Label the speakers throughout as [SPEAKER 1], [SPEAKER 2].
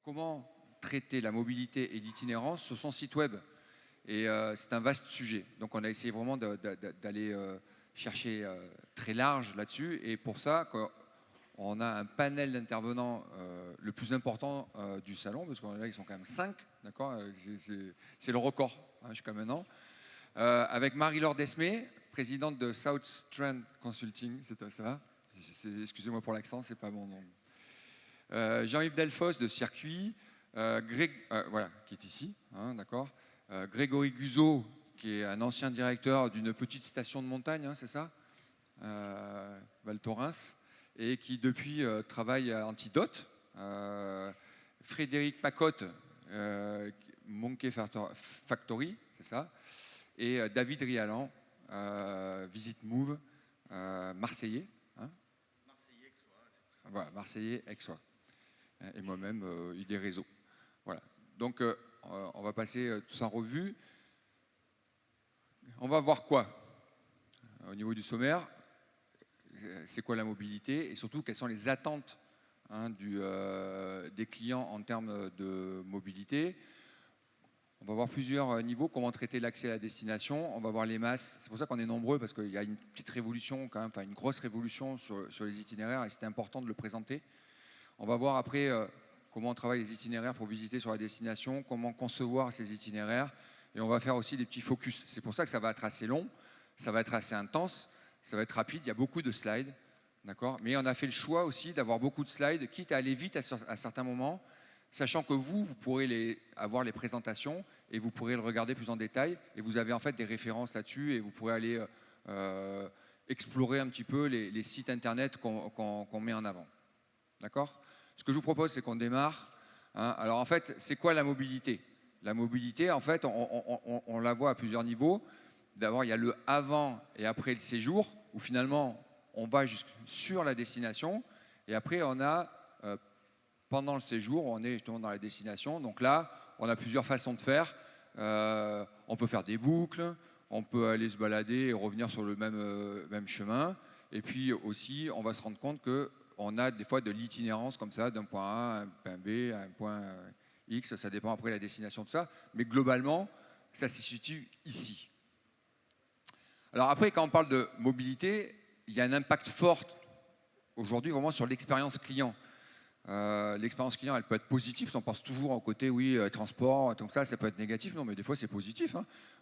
[SPEAKER 1] comment traiter la mobilité et l'itinérance sur son site web. Et c'est un vaste sujet. Donc on a essayé vraiment d'aller chercher très large là-dessus. Et pour ça, on a un panel d'intervenants le plus important du salon, parce qu'on là, ils sont quand même 5, d'accord. C'est le record jusqu'à maintenant. Avec Marie-Laure Desmé, présidente de South Strand Consulting, ça va. Excusez-moi pour l'accent, c'est pas mon nom. Jean-Yves Delfos de Circuit, voilà, qui est ici, d'accord. Grégory Guzot, qui est un ancien directeur d'une petite station de montagne, c'est ça, Val Thorens, et qui depuis travaille à Antidote. Frédéric Pacotte, Monkey Factory, c'est ça, et David Rialan, Visit Move, Marseillais.
[SPEAKER 2] Marseillais Aixois.
[SPEAKER 1] Voilà, Marseillais Aixois. Et moi-même, idée réseau. Voilà. Donc, on va passer tout ça en revue. On va voir quoi au niveau du sommaire. C'est quoi la mobilité et surtout quelles sont les attentes des clients en termes de mobilité. On va voir plusieurs niveaux, comment traiter l'accès à la destination. On va voir les masses. C'est pour ça qu'on est nombreux, parce qu'il y a une petite révolution, quand même, enfin une grosse révolution sur les itinéraires, et c'était important de le présenter. On va voir après comment on travaille les itinéraires pour visiter sur la destination, comment concevoir ces itinéraires, et on va faire aussi des petits focus. C'est pour ça que ça va être assez long, ça va être assez intense, ça va être rapide, il y a beaucoup de slides, d'accord. Mais on a fait le choix aussi d'avoir beaucoup de slides, quitte à aller vite à certains moments, sachant que vous pourrez avoir les présentations et vous pourrez le regarder plus en détail, et vous avez en fait des références là-dessus, et vous pourrez aller explorer un petit peu les sites internet qu'on met en avant. D'accord ? Ce que je vous propose, c'est qu'on démarre. Alors en fait, c'est quoi la mobilité ? La mobilité, en fait, on la voit à plusieurs niveaux. D'abord, il y a le avant et après le séjour, où finalement, on va sur la destination. Et après, on a, pendant le séjour, on est justement dans la destination. Donc là, on a plusieurs façons de faire. On peut faire des boucles, on peut aller se balader et revenir sur le même chemin. Et puis aussi, on va se rendre compte qu'on a des fois de l'itinérance comme ça, d'un point A à un point B, à un point X, ça dépend après de la destination de ça. Mais globalement, ça se situe ici. Alors après, quand on parle de mobilité, il y a un impact fort aujourd'hui vraiment sur l'expérience client. L'expérience client, elle peut être positive, on pense toujours au côté, oui, transport, tout ça peut être négatif, non, mais des fois c'est positif.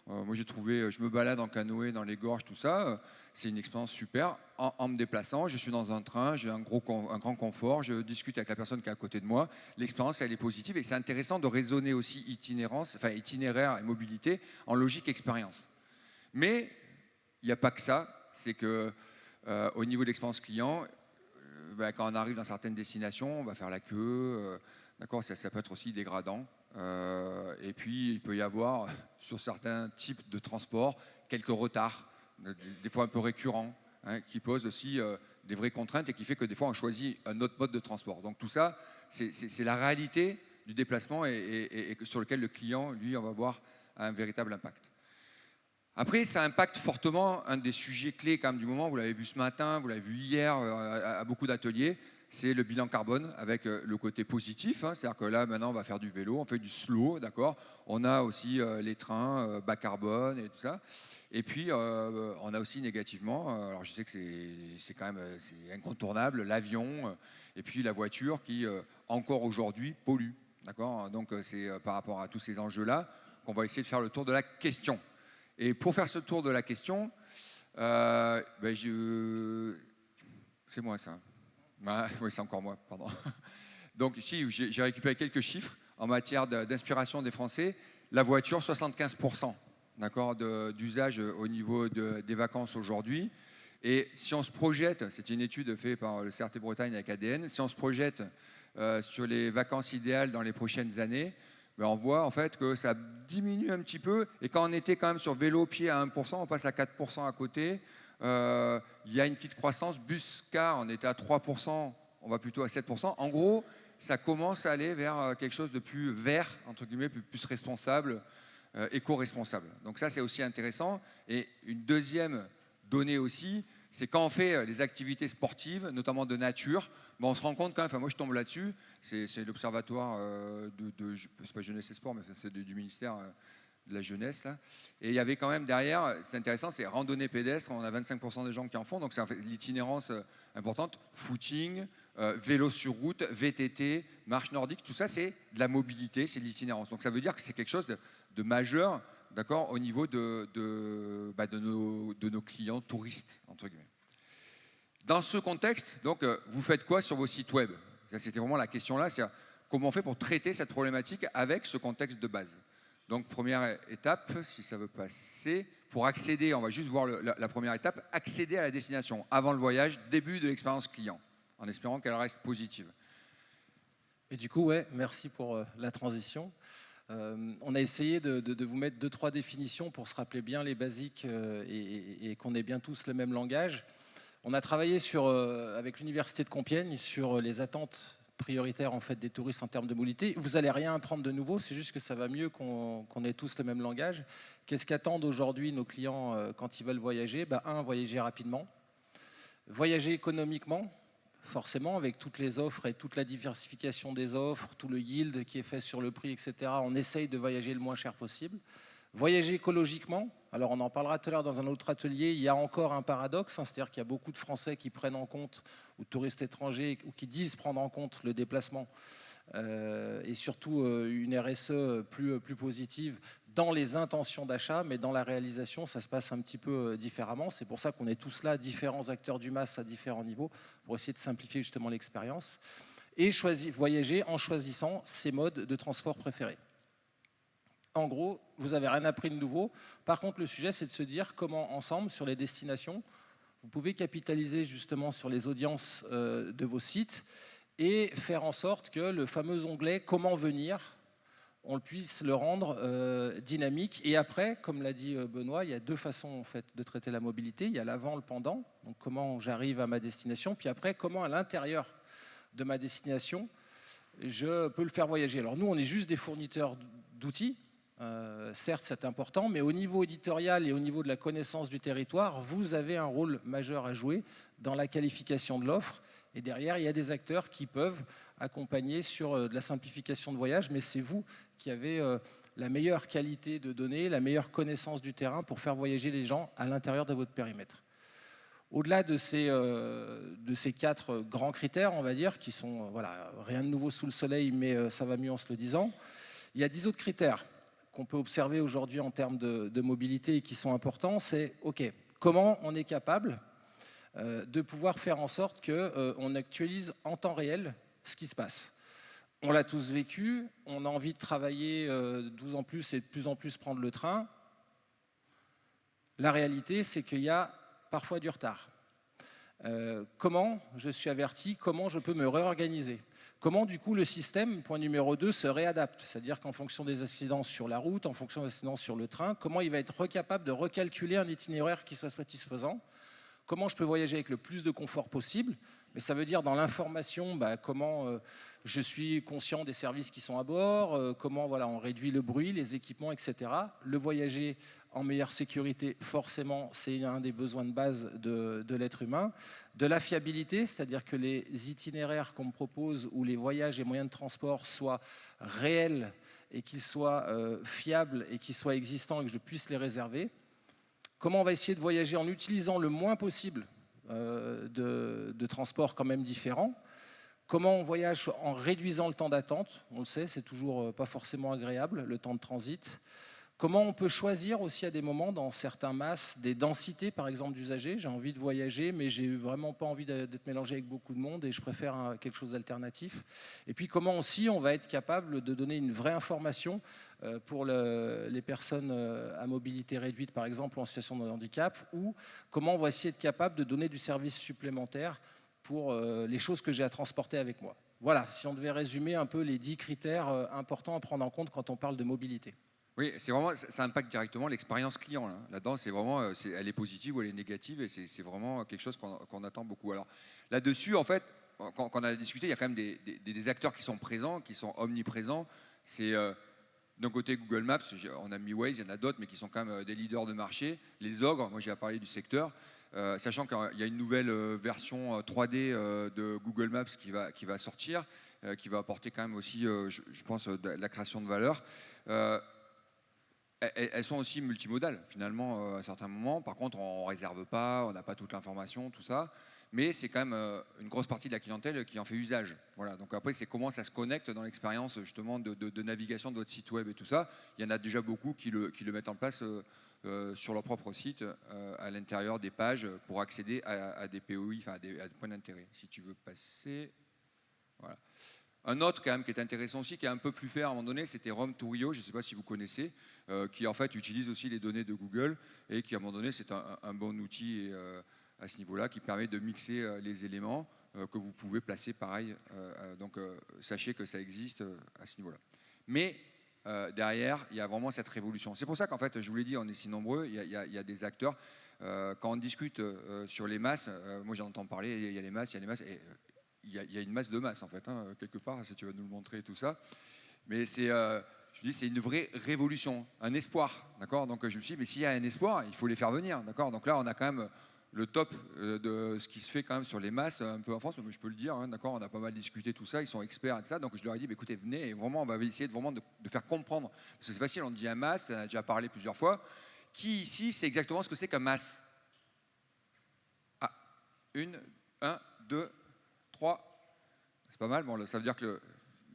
[SPEAKER 1] Moi j'ai trouvé, je me balade en canoë dans les gorges, tout ça, c'est une expérience super. En me déplaçant, je suis dans un train, j'ai un grand confort, je discute avec la personne qui est à côté de moi, l'expérience elle est positive, et c'est intéressant de raisonner aussi itinéraire et mobilité en logique expérience. Mais il n'y a pas que ça, c'est que au niveau de l'expérience client, quand on arrive dans certaines destinations, on va faire la queue, d'accord, ça peut être aussi dégradant. Et puis, il peut y avoir, sur certains types de transports, quelques retards, des fois un peu récurrents, qui posent aussi des vraies contraintes et qui fait que des fois, on choisit un autre mode de transport. Donc tout ça, c'est la réalité du déplacement et sur lequel le client, lui, on va avoir un véritable impact. Après, ça impacte fortement un des sujets clés quand même du moment, vous l'avez vu ce matin, vous l'avez vu hier à beaucoup d'ateliers, c'est le bilan carbone avec le côté positif, c'est-à-dire que là maintenant on va faire du vélo, on fait du slow, d'accord. On a aussi les trains bas carbone et tout ça. Et puis on a aussi négativement, alors je sais que c'est quand même c'est incontournable, l'avion et puis la voiture qui encore aujourd'hui pollue, d'accord. Donc c'est par rapport à tous ces enjeux-là qu'on va essayer de faire le tour de la question. Et pour faire ce tour de la question, c'est moi ça. Oui, c'est encore moi, pardon. Donc ici, j'ai récupéré quelques chiffres en matière d'inspiration des Français. La voiture, 75%, d'accord, d'usage au niveau des vacances aujourd'hui. Et si on se projette, c'est une étude faite par le CRT Bretagne avec ADN, si on se projette sur les vacances idéales dans les prochaines années, on voit en fait que ça diminue un petit peu. Et quand on était quand même sur vélo-pied à 1%, on passe à 4% à côté. Il y a une petite croissance. Bus-car, on était à 3%, on va plutôt à 7%. En gros, ça commence à aller vers quelque chose de plus vert, entre guillemets, plus responsable, éco-responsable. Donc ça, c'est aussi intéressant. Et une deuxième donnée aussi, c'est quand on fait les activités sportives, notamment de nature, ben on se rend compte quand même, enfin moi je tombe là-dessus, c'est l'observatoire c'est pas Jeunesse et Sport, mais c'est du ministère de la Jeunesse, là. Et il y avait quand même derrière, c'est intéressant, c'est randonnée pédestre, on a 25% des gens qui en font, donc c'est en fait l'itinérance importante, footing, vélo sur route, VTT, marche nordique, tout ça c'est de la mobilité, c'est de l'itinérance. Donc ça veut dire que c'est quelque chose de majeur, d'accord, au niveau de nos clients touristes, entre guillemets. Dans ce contexte, donc, vous faites quoi sur vos sites web? C'était vraiment la question là, c'est comment on fait pour traiter cette problématique avec ce contexte de base. Donc, première étape, si ça veut passer, pour accéder, on va juste voir la première étape, accéder à la destination avant le voyage, début de l'expérience client, en espérant qu'elle reste positive.
[SPEAKER 3] Et du coup, ouais, merci pour la transition. On a essayé de vous mettre 2-3 définitions pour se rappeler bien les basiques et qu'on ait bien tous le même langage. On a travaillé avec l'Université de Compiègne sur les attentes prioritaires en fait, des touristes en termes de mobilité. Vous n'allez rien apprendre de nouveau, c'est juste que ça va mieux qu'on ait tous le même langage. Qu'est-ce qu'attendent aujourd'hui nos clients quand ils veulent voyager? Voyager rapidement, voyager économiquement, forcément, avec toutes les offres et toute la diversification des offres, tout le yield qui est fait sur le prix, etc., on essaye de voyager le moins cher possible. Voyager écologiquement, alors on en parlera tout à l'heure dans un autre atelier, il y a encore un paradoxe, c'est-à-dire qu'il y a beaucoup de Français qui prennent en compte, ou de touristes étrangers, ou qui disent prendre en compte le déplacement, et surtout une RSE plus positive dans les intentions d'achat, mais dans la réalisation, ça se passe un petit peu différemment. C'est pour ça qu'on est tous là, différents acteurs du MAS à différents niveaux, pour essayer de simplifier justement l'expérience. Et voyager en choisissant ses modes de transport préférés. En gros, vous n'avez rien appris de nouveau. Par contre, le sujet, c'est de se dire comment, ensemble, sur les destinations, vous pouvez capitaliser justement sur les audiences de vos sites et faire en sorte que le fameux onglet « Comment venir », on puisse le rendre dynamique. Et après, comme l'a dit Benoît, il y a 2 façons en fait, de traiter la mobilité. Il y a l'avant, le pendant, donc comment j'arrive à ma destination, puis après, comment à l'intérieur de ma destination, je peux le faire voyager. Alors nous, on est juste des fournisseurs d'outils. Certes, c'est important, mais au niveau éditorial et au niveau de la connaissance du territoire, vous avez un rôle majeur à jouer dans la qualification de l'offre. Et derrière, il y a des acteurs qui peuvent accompagner sur de la simplification de voyage, mais c'est vous qui avez la meilleure qualité de données, la meilleure connaissance du terrain pour faire voyager les gens à l'intérieur de votre périmètre. Au-delà de ces 4 grands critères, on va dire, qui sont voilà, rien de nouveau sous le soleil, mais ça va mieux en se le disant, il y a 10 autres critères qu'on peut observer aujourd'hui en termes de mobilité et qui sont importants. C'est, OK, comment on est capable de pouvoir faire en sorte qu'on actualise en temps réel ce qui se passe. On l'a tous vécu, on a envie de travailler 12 ans plus et de plus en plus prendre le train. La réalité, c'est qu'il y a parfois du retard. Comment je suis averti, comment je peux me réorganiser? Comment du coup le système, point numéro 2, se réadapte? C'est-à-dire qu'en fonction des incidences sur la route, en fonction des incidences sur le train, comment il va être capable de recalculer un itinéraire qui soit satisfaisant? Comment je peux voyager avec le plus de confort possible? Mais ça veut dire dans l'information, comment je suis conscient des services qui sont à bord, comment voilà, on réduit le bruit, les équipements, etc. Le voyager en meilleure sécurité, forcément, c'est un des besoins de base de l'être humain. De la fiabilité, c'est-à-dire que les itinéraires qu'on me propose ou les voyages et moyens de transport soient réels et qu'ils soient fiables et qu'ils soient existants et que je puisse les réserver. Comment on va essayer de voyager en utilisant le moins possible de transports quand même différents. Comment on voyage en réduisant le temps d'attente, on le sait, c'est toujours pas forcément agréable, le temps de transit. Comment on peut choisir aussi à des moments dans certains masses des densités par exemple d'usagers. J'ai envie de voyager mais j'ai vraiment pas envie d'être mélangé avec beaucoup de monde et je préfère quelque chose d'alternatif. Et puis comment aussi on va être capable de donner une vraie information pour les personnes à mobilité réduite par exemple ou en situation de handicap, ou comment on va essayer d'être capable de donner du service supplémentaire pour les choses que j'ai à transporter avec moi. Voilà, si on devait résumer un peu les 10 critères importants à prendre en compte quand on parle de mobilité.
[SPEAKER 1] Oui, c'est vraiment, ça impacte directement l'expérience client. Là-dedans, c'est vraiment, elle est positive ou elle est négative, et c'est vraiment quelque chose qu'on attend beaucoup. Alors là-dessus, en fait, quand on a discuté, il y a quand même des acteurs qui sont présents, qui sont omniprésents. C'est d'un côté Google Maps, on a mis Waze, il y en a d'autres, mais qui sont quand même des leaders de marché. Les ogres, moi j'ai parlé du secteur. sachant qu'il y a une nouvelle version 3D de Google Maps qui va sortir, qui va apporter quand même aussi, je pense, de la création de valeur. Elles sont aussi multimodales, finalement, à certains moments. Par contre, on ne réserve pas, on n'a pas toute l'information, tout ça. Mais c'est quand même une grosse partie de la clientèle qui en fait usage. Voilà. Donc après, c'est comment ça se connecte dans l'expérience justement de navigation de votre site web et tout ça. Il y en a déjà beaucoup qui le mettent en place sur leur propre site, à l'intérieur des pages, pour accéder à des POI, enfin à des points d'intérêt. Si tu veux passer... Voilà. Un autre quand même qui est intéressant aussi, qui est un peu plus fait à un moment donné, c'était Rome to Rio, je ne sais pas si vous connaissez, qui en fait utilise aussi les données de Google et qui à un moment donné c'est un bon outil à ce niveau-là qui permet de mixer les éléments que vous pouvez placer pareil. Donc sachez que ça existe à ce niveau-là. Mais derrière, il y a vraiment cette révolution. C'est pour ça qu'en fait, je vous l'ai dit, on est si nombreux, il y a des acteurs. Quand on discute sur les masses, moi j'en entends parler, il y a les masses, il y a les masses. Et, il y a une masse de masse en fait, hein, quelque part, si tu vas nous le montrer tout ça. Mais c'est, je dis, c'est une vraie révolution, un espoir, d'accord. Donc je me suis dit, mais s'il y a un espoir, il faut les faire venir, d'accord. Donc là, on a quand même le top de ce qui se fait quand même sur les masses, un peu en France, mais je peux le dire, hein, d'accord. On a pas mal discuté tout ça, ils sont experts et tout ça. Donc je leur ai dit, bah, écoutez, venez, et vraiment, on va essayer de faire comprendre. Parce que c'est facile, on dit un masse, on a déjà parlé plusieurs fois. Qui ici, c'est exactement ce que c'est qu'un masse? Ah, 1, 2, 3, c'est pas mal. Bon, ça veut dire que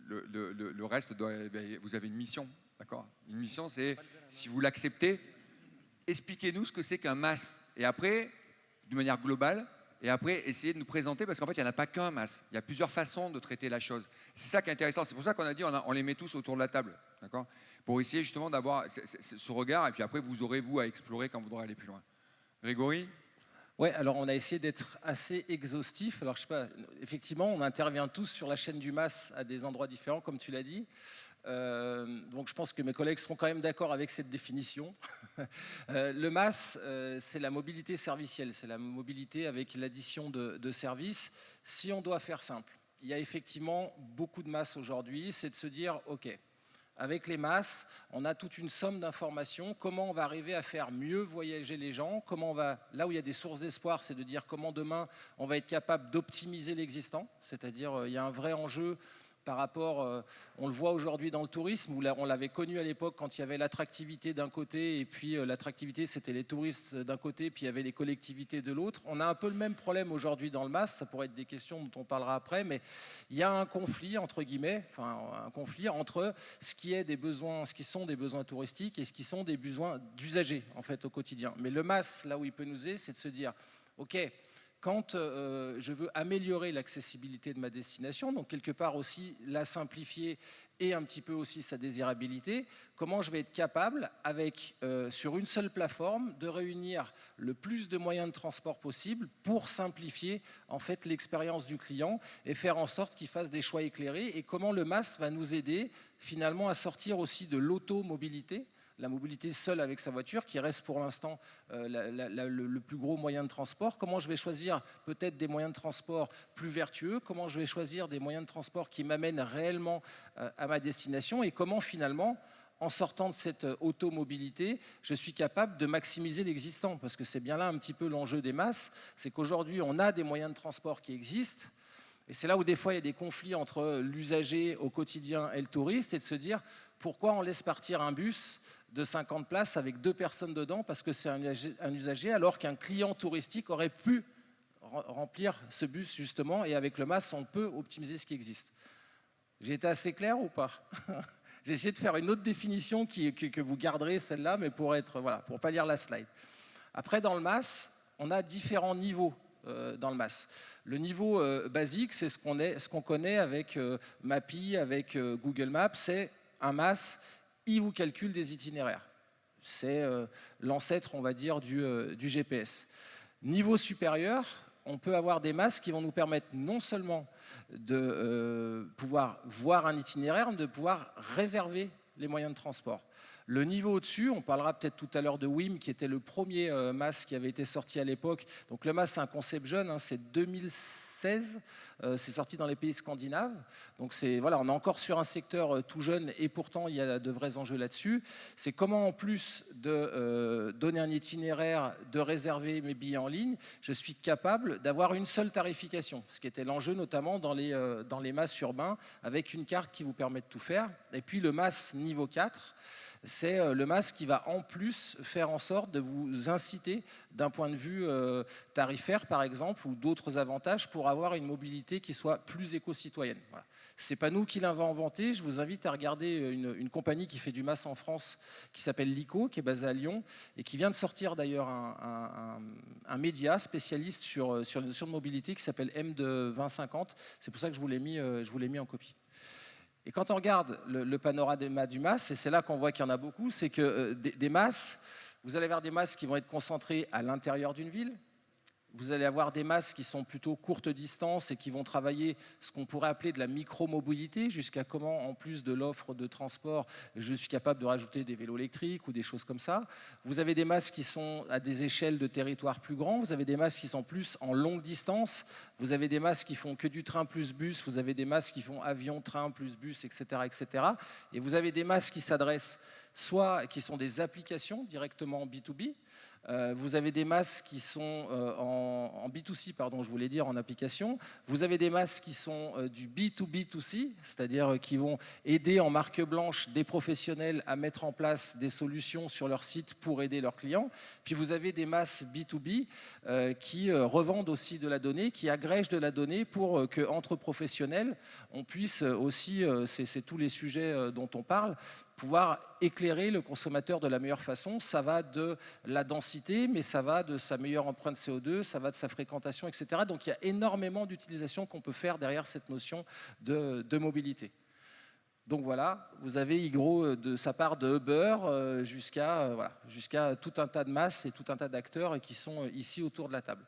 [SPEAKER 1] le reste, vous avez une mission, d'accord. Une mission, c'est, si vous l'acceptez, expliquez-nous ce que c'est qu'un masse. Et après, d'une manière globale, et après, essayez de nous présenter, parce qu'en fait, il n'y en a pas qu'un masse. Il y a plusieurs façons de traiter la chose. C'est ça qui est intéressant. C'est pour ça qu'on a dit, on les met tous autour de la table, d'accord, pour essayer justement d'avoir ce regard, et puis après, vous aurez, vous, à explorer quand vous voudrez aller plus loin. Grégory ?
[SPEAKER 3] Ouais, alors on a essayé d'être assez exhaustif. Alors je sais pas, effectivement, on intervient tous sur la chaîne du MAS à des endroits différents, comme tu l'as dit. Donc je pense que mes collègues seront quand même d'accord avec cette définition. Le MAS, c'est la mobilité servicielle, c'est la mobilité avec l'addition de services. Si on doit faire simple, il y a effectivement beaucoup de MAS aujourd'hui, c'est de se dire, ok, avec les masses, on a toute une somme d'informations. Comment on va arriver à faire mieux voyager les gens? Comment on va, là où il y a des sources d'espoir, c'est de dire comment demain on va être capable d'optimiser l'existant. C'est-à-dire, il y a un vrai enjeu par rapport, on le voit aujourd'hui dans le tourisme, où on l'avait connu à l'époque quand il y avait l'attractivité d'un côté, et puis l'attractivité c'était les touristes d'un côté, puis il y avait les collectivités de l'autre. On a un peu le même problème aujourd'hui dans le MAS, ça pourrait être des questions dont on parlera après, mais il y a un conflit, entre guillemets, enfin un conflit entre ce qui est des besoins, ce qui sont des besoins touristiques et ce qui sont des besoins d'usagers en fait au quotidien. Mais le MAS, là où il peut nous aider, c'est de se dire, ok, quand je veux améliorer l'accessibilité de ma destination, donc quelque part aussi la simplifier et un petit peu aussi sa désirabilité, comment je vais être capable, avec, sur une seule plateforme, de réunir le plus de moyens de transport possible pour simplifier en fait l'expérience du client et faire en sorte qu'il fasse des choix éclairés, et comment le MAS va nous aider finalement à sortir aussi de l'automobilité, la mobilité seule avec sa voiture, qui reste pour l'instant le plus gros moyen de transport. Comment je vais choisir peut-être des moyens de transport plus vertueux? Comment je vais choisir des moyens de transport qui m'amènent réellement à ma destination? Et comment finalement, en sortant de cette automobilité, je suis capable de maximiser l'existant? Parce que c'est bien là un petit peu l'enjeu des masses, c'est qu'aujourd'hui on a des moyens de transport qui existent, et c'est là où des fois il y a des conflits entre l'usager au quotidien et le touriste, et de se dire pourquoi on laisse partir un bus de 50 places avec 2 personnes dedans parce que c'est un usager, alors qu'un client touristique aurait pu remplir ce bus justement, et avec le MAS on peut optimiser ce qui existe. J'ai été assez clair ou pas? J'ai essayé de faire une autre définition que vous garderez celle-là, mais pour être, voilà, pour pas lire la slide. Après, dans le MAS, on a différents niveaux dans le MAS. Le niveau basique, c'est ce qu'on connaît avec Mappy, avec Google Maps, c'est un MAS, il vous calcule des itinéraires. C'est l'ancêtre, on va dire, du GPS. Niveau supérieur, on peut avoir des masses qui vont nous permettre non seulement de pouvoir voir un itinéraire, mais de pouvoir réserver les moyens de transport. Le niveau au-dessus, on parlera peut-être tout à l'heure de WIM, qui était le premier MAS qui avait été sorti à l'époque. Donc le MAS, c'est un concept jeune, hein, c'est 2016, c'est sorti dans les pays scandinaves. Donc voilà, on est encore sur un secteur tout jeune et pourtant il y a de vrais enjeux là-dessus. C'est comment, en plus de donner un itinéraire, de réserver mes billets en ligne, je suis capable d'avoir une seule tarification, ce qui était l'enjeu notamment dans les MAS urbains, avec une carte qui vous permet de tout faire. Et puis le MAS niveau 4, c'est le MAS qui va en plus faire en sorte de vous inciter d'un point de vue tarifaire par exemple ou d'autres avantages pour avoir une mobilité qui soit plus éco-citoyenne. Voilà. Ce n'est pas nous qui l'avons inventé, je vous invite à regarder une compagnie qui fait du MAS en France qui s'appelle Lico, qui est basée à Lyon et qui vient de sortir d'ailleurs un média spécialiste sur la notion de mobilité qui s'appelle M2050, c'est pour ça que je vous l'ai mis en copie. Et quand on regarde le panorama du MAS, et c'est là qu'on voit qu'il y en a beaucoup, c'est que des MAS, vous allez avoir des MAS qui vont être concentrés à l'intérieur d'une ville, vous allez avoir des MAS qui sont plutôt courte distance et qui vont travailler ce qu'on pourrait appeler de la micro-mobilité, jusqu'à comment, en plus de l'offre de transport, je suis capable de rajouter des vélos électriques ou des choses comme ça. Vous avez des MAS qui sont à des échelles de territoire plus grands, vous avez des MAS qui sont plus en longue distance, vous avez des MAS qui font que du train plus bus, vous avez des MAS qui font avion, train plus bus, etc., etc. Et vous avez des MAS qui s'adressent soit qui sont des applications directement en B2B, vous avez des MAS qui sont en B2C, pardon, je voulais dire en application. Vous avez des MAS qui sont du B2B2C, c'est-à-dire qui vont aider en marque blanche des professionnels à mettre en place des solutions sur leur site pour aider leurs clients. Puis vous avez des MAS B2B qui revendent aussi de la donnée, qui agrègent de la donnée pour qu'entre professionnels, on puisse aussi, c'est tous les sujets dont on parle, pouvoir éclairer le consommateur de la meilleure façon. Ça va de la densité, mais ça va de sa meilleure empreinte CO2, ça va de sa fréquentation, etc. Donc il y a énormément d'utilisations qu'on peut faire derrière cette notion de mobilité. Donc voilà, vous avez Igro de sa part de Uber jusqu'à tout un tas de masses et tout un tas d'acteurs qui sont ici autour de la table.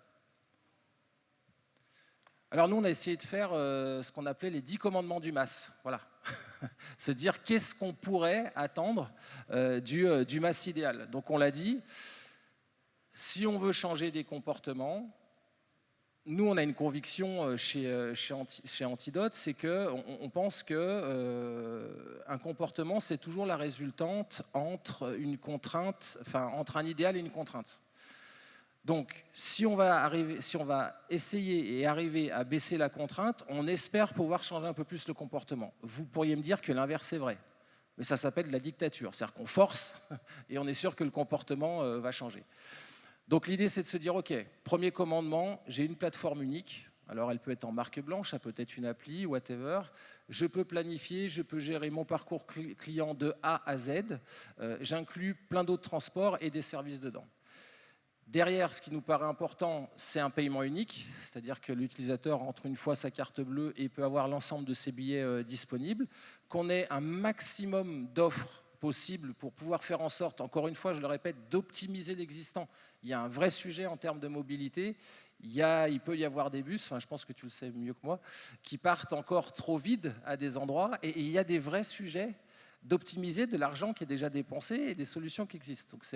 [SPEAKER 3] Alors nous, on a essayé de faire ce qu'on appelait les 10 commandements du MAS. Voilà. Se dire qu'est-ce qu'on pourrait attendre du MAS idéal. Donc on l'a dit, si on veut changer des comportements, nous on a une conviction chez Antidote, c'est qu'on pense qu'un comportement c'est toujours la résultante entre une contrainte, enfin entre un idéal et une contrainte. Donc, si on va essayer et arriver à baisser la contrainte, on espère pouvoir changer un peu plus le comportement. Vous pourriez me dire que l'inverse est vrai, mais ça s'appelle la dictature. C'est-à-dire qu'on force et on est sûr que le comportement va changer. Donc l'idée, c'est de se dire, OK, premier commandement, j'ai une plateforme unique. Alors, elle peut être en marque blanche, ça peut être une appli, whatever. Je peux planifier, je peux gérer mon parcours client de A à Z. J'inclus plein d'autres transports et des services dedans. Derrière, ce qui nous paraît important, c'est un paiement unique, c'est-à-dire que l'utilisateur rentre une fois sa carte bleue et peut avoir l'ensemble de ses billets disponibles, qu'on ait un maximum d'offres possibles pour pouvoir faire en sorte, encore une fois, je le répète, d'optimiser l'existant. Il y a un vrai sujet en termes de mobilité. Il peut y avoir des bus, enfin, je pense que tu le sais mieux que moi, qui partent encore trop vides à des endroits, et il y a des vrais sujets d'optimiser de l'argent qui est déjà dépensé et des solutions qui existent. Donc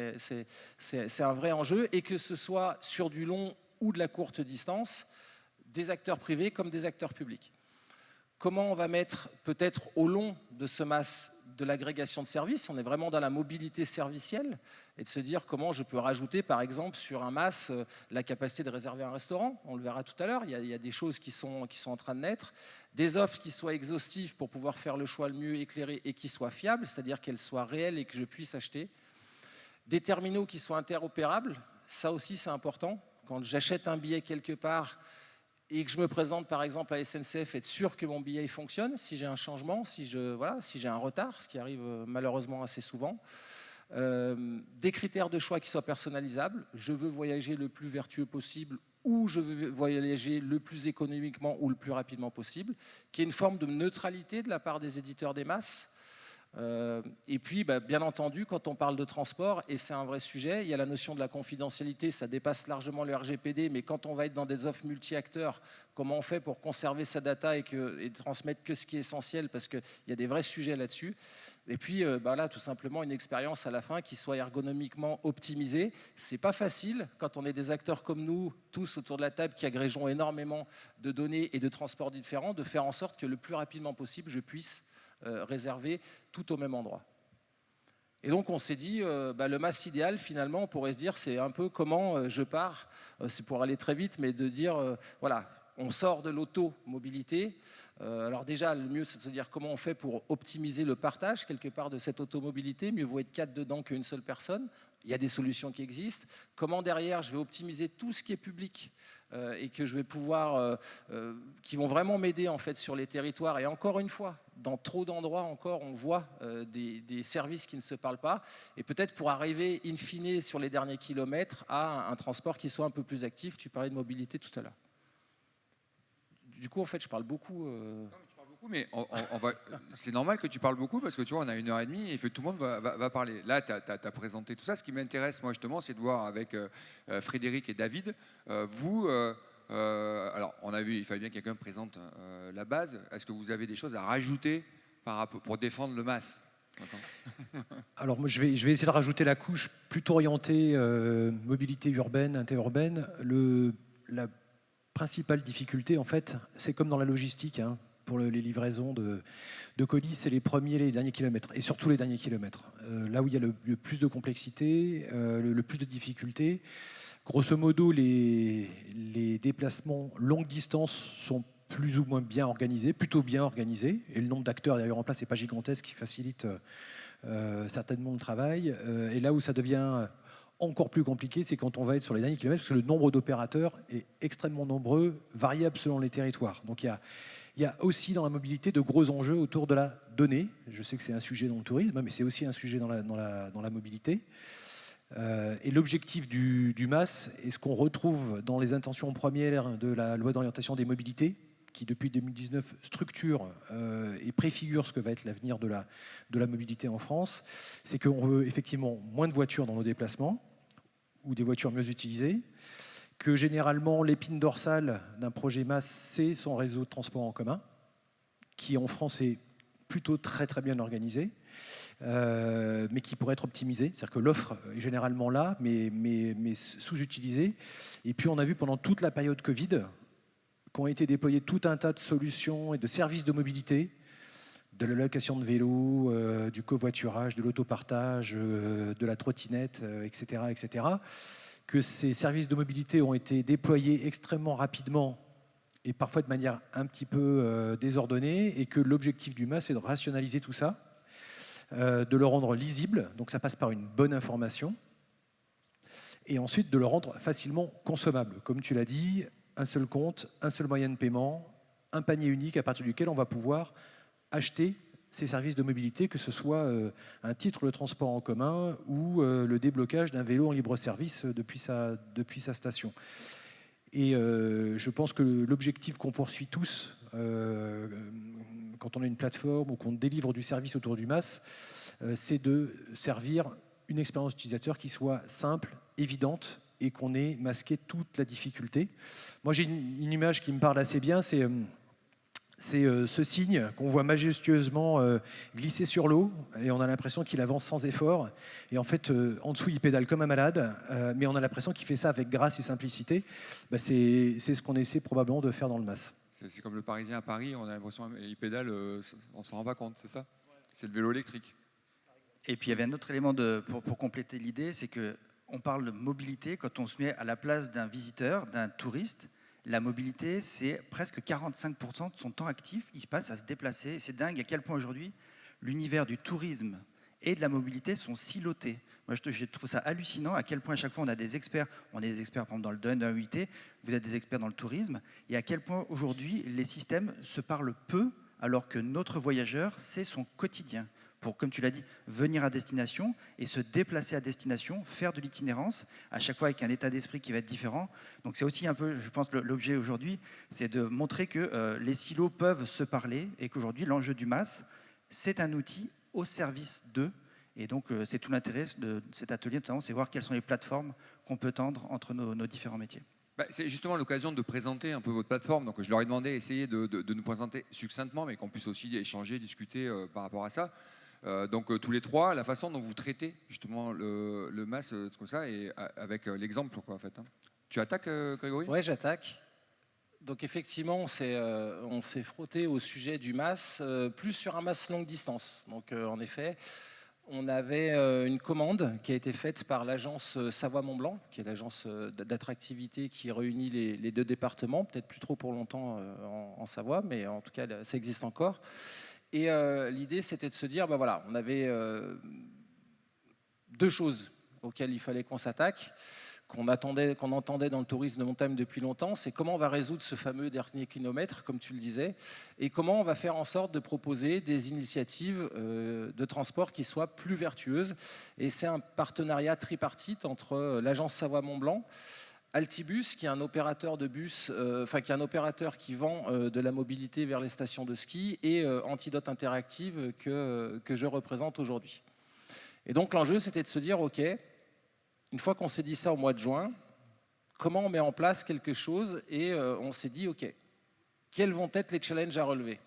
[SPEAKER 3] c'est un vrai enjeu, et que ce soit sur du long ou de la courte distance, des acteurs privés comme des acteurs publics. Comment on va mettre peut-être au long de ce MAS de l'agrégation de services, on est vraiment dans la mobilité servicielle, et de se dire comment je peux rajouter par exemple sur un MAS la capacité de réserver un restaurant, on le verra tout à l'heure, il y a des choses qui sont en train de naître, des offres qui soient exhaustives pour pouvoir faire le choix le mieux éclairé et qui soient fiables, c'est-à-dire qu'elles soient réelles et que je puisse acheter, des terminaux qui soient interopérables, ça aussi c'est important, quand j'achète un billet quelque part, et que je me présente par exemple à SNCF, être sûr que mon billet fonctionne, si j'ai un changement, si j'ai un retard, ce qui arrive malheureusement assez souvent. Des critères de choix qui soient personnalisables, je veux voyager le plus vertueux possible ou je veux voyager le plus économiquement ou le plus rapidement possible, qu'il y ait une forme de neutralité de la part des éditeurs des MAS. Et puis, bien entendu, quand on parle de transport, et c'est un vrai sujet, il y a la notion de la confidentialité, ça dépasse largement le RGPD, mais quand on va être dans des offres multi-acteurs, comment on fait pour conserver sa data et transmettre que ce qui est essentiel, parce qu'il y a des vrais sujets là-dessus. Et puis là, tout simplement, une expérience à la fin qui soit ergonomiquement optimisée. C'est pas facile quand on est des acteurs comme nous, tous autour de la table, qui agrégeons énormément de données et de transports différents, de faire en sorte que le plus rapidement possible, je puisse réserver tout au même endroit. Et donc on s'est dit, le MaaS idéal, finalement, on pourrait se dire, c'est un peu comment je pars, c'est pour aller très vite, mais de dire, voilà, on sort de l'automobilité. Alors déjà, le mieux, c'est de se dire comment on fait pour optimiser le partage, quelque part, de cette automobilité. Mieux vaut être 4 dedans qu'une seule personne. Il y a des solutions qui existent. Comment derrière, je vais optimiser tout ce qui est public et que je vais pouvoir, qui vont vraiment m'aider en fait sur les territoires. Et encore une fois, dans trop d'endroits encore, on voit des services qui ne se parlent pas. Et peut-être pour arriver in fine sur les derniers kilomètres à un transport qui soit un peu plus actif. Tu parlais de mobilité tout à l'heure. Du coup, en fait, je parle beaucoup.
[SPEAKER 1] Non, mais tu parles beaucoup, mais c'est normal que tu parles beaucoup parce que tu vois, on a 1h30 et tout le monde va parler. Là, tu as présenté tout ça. Ce qui m'intéresse, moi, justement, c'est de voir avec Frédéric et David, alors, on a vu, il fallait bien que quelqu'un présente la base. Est-ce que vous avez des choses à rajouter pour défendre le MaaS?
[SPEAKER 4] Alors, moi, je vais essayer de rajouter la couche plutôt orientée mobilité urbaine, interurbaine. La principale difficulté, en fait, c'est comme dans la logistique, hein, pour les livraisons de colis, c'est les premiers et les derniers kilomètres, et surtout les derniers kilomètres. Là où il y a le plus de complexité, le plus de difficultés. Grosso modo, les déplacements longue distance sont plus ou moins bien organisés, plutôt bien organisés, et le nombre d'acteurs d'ailleurs en place n'est pas gigantesque, qui facilite certainement le travail. Et là où ça devient encore plus compliqué, c'est quand on va être sur les derniers kilomètres, parce que le nombre d'opérateurs est extrêmement nombreux, variable selon les territoires. Donc il y a aussi dans la mobilité de gros enjeux autour de la donnée. Je sais que c'est un sujet dans le tourisme, mais c'est aussi un sujet dans la mobilité. Et l'objectif du MaaS, et ce qu'on retrouve dans les intentions premières de la loi d'orientation des mobilités, qui depuis 2019 structure et préfigure ce que va être l'avenir de la mobilité en France, c'est qu'on veut effectivement moins de voitures dans nos déplacements, ou des voitures mieux utilisées, que généralement l'épine dorsale d'un projet MaaS, c'est son réseau de transport en commun, qui en France est plutôt très très bien organisé, mais qui pourrait être optimisé. C'est-à-dire que l'offre est généralement là, mais sous-utilisée. Et puis on a vu pendant toute la période Covid qu'ont été déployés tout un tas de solutions et de services de mobilité, de la location de vélos, du covoiturage, de l'autopartage, de la trottinette, etc., etc., que ces services de mobilité ont été déployés extrêmement rapidement et parfois de manière un petit peu désordonnée, et que l'objectif du MaaS, c'est de rationaliser tout ça, de le rendre lisible, donc ça passe par une bonne information, et ensuite de le rendre facilement consommable. Comme tu l'as dit, un seul compte, un seul moyen de paiement, un panier unique à partir duquel on va pouvoir acheter ces services de mobilité, que ce soit un titre de transport en commun ou le déblocage d'un vélo en libre-service depuis sa station. Et je pense que l'objectif qu'on poursuit tous quand on a une plateforme ou qu'on délivre du service autour du MaaS, c'est de servir une expérience utilisateur qui soit simple, évidente, et qu'on ait masqué toute la difficulté. Moi, j'ai une image qui me parle assez bien, c'est ce signe qu'on voit majestueusement glisser sur l'eau, et on a l'impression qu'il avance sans effort. Et en fait, en dessous, il pédale comme un malade, mais on a l'impression qu'il fait ça avec grâce et simplicité. C'est ce qu'on essaie probablement de faire dans le MaaS.
[SPEAKER 1] C'est comme le Parisien à Paris, on a l'impression qu'il pédale, on ne s'en rend pas compte, c'est ça? C'est le vélo électrique.
[SPEAKER 2] Et puis il y avait un autre élément pour compléter l'idée, c'est qu'on parle de mobilité quand on se met à la place d'un visiteur, d'un touriste. La mobilité, c'est presque 45% de son temps actif, il passe à se déplacer. C'est dingue à quel point aujourd'hui l'univers du tourisme et de la mobilité sont silotés. Moi, je trouve ça hallucinant à quel point à chaque fois on a des experts. On est des experts par exemple dans le domaine de la mobilité, vous êtes des experts dans le tourisme, et à quel point aujourd'hui les systèmes se parlent peu, alors que notre voyageur, c'est son quotidien. Pour, comme tu l'as dit, venir à destination et se déplacer à destination, faire de l'itinérance, à chaque fois avec un état d'esprit qui va être différent. Donc c'est aussi un peu, je pense, l'objet aujourd'hui, c'est de montrer que les silos peuvent se parler et qu'aujourd'hui, l'enjeu du MaaS, c'est un outil au service d'eux. Et donc, c'est tout l'intérêt de cet atelier, notamment, c'est voir quelles sont les plateformes qu'on peut tendre entre nos différents métiers.
[SPEAKER 1] C'est justement l'occasion de présenter un peu votre plateforme. Donc, je leur ai demandé d'essayer de nous présenter succinctement, mais qu'on puisse aussi échanger, discuter par rapport à ça. Donc, tous les trois, la façon dont vous traitez justement le MAS, comme ça, et avec l'exemple, quoi, en fait. Hein. Tu attaques, Grégory ?
[SPEAKER 3] Ouais, j'attaque. Donc effectivement, on s'est frotté au sujet du MAS, plus sur un MAS longue distance. Donc en effet, on avait une commande qui a été faite par l'agence Savoie-Mont-Blanc, qui est l'agence d'attractivité qui réunit les deux départements, peut-être plus trop pour longtemps en Savoie, mais en tout cas, ça existe encore. Et l'idée, c'était de se dire, ben voilà, on avait deux choses auxquelles il fallait qu'on s'attaque, qu'on entendait dans le tourisme de montagne depuis longtemps, c'est comment on va résoudre ce fameux dernier kilomètre, comme tu le disais, et comment on va faire en sorte de proposer des initiatives de transport qui soient plus vertueuses. Et c'est un partenariat tripartite entre l'agence Savoie-Mont-Blanc, Altibus, qui est un opérateur de bus, qui est un opérateur qui vend de la mobilité vers les stations de ski, et Antidote Interactive que je représente aujourd'hui. Et donc l'enjeu, c'était de se dire, ok, une fois qu'on s'est dit ça au mois de juin, comment on met en place quelque chose? Et on s'est dit, ok, quels vont être les challenges à relever?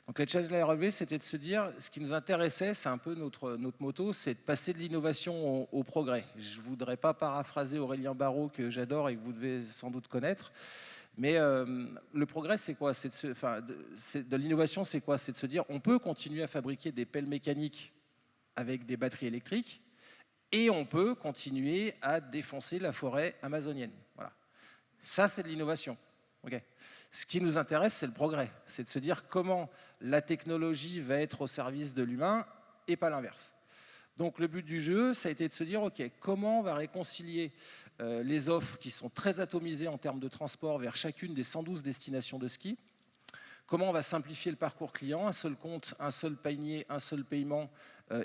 [SPEAKER 3] Donc les challenges à relever, c'était de se dire, ce qui nous intéressait, c'est un peu notre motto, c'est de passer de l'innovation au progrès. Je ne voudrais pas paraphraser Aurélien Barraud, que j'adore et que vous devez sans doute connaître, mais le progrès, c'est quoi? De l'innovation, c'est quoi? C'est de se dire, on peut continuer à fabriquer des pelles mécaniques avec des batteries électriques, et on peut continuer à défoncer la forêt amazonienne. Voilà. Ça, c'est de l'innovation. Okay. Ce qui nous intéresse, c'est le progrès. C'est de se dire comment la technologie va être au service de l'humain et pas l'inverse. Donc le but du jeu, ça a été de se dire, ok, comment on va réconcilier les offres qui sont très atomisées en termes de transport vers chacune des 112 destinations de ski. Comment on va simplifier le parcours client, un seul compte, un seul panier, un seul paiement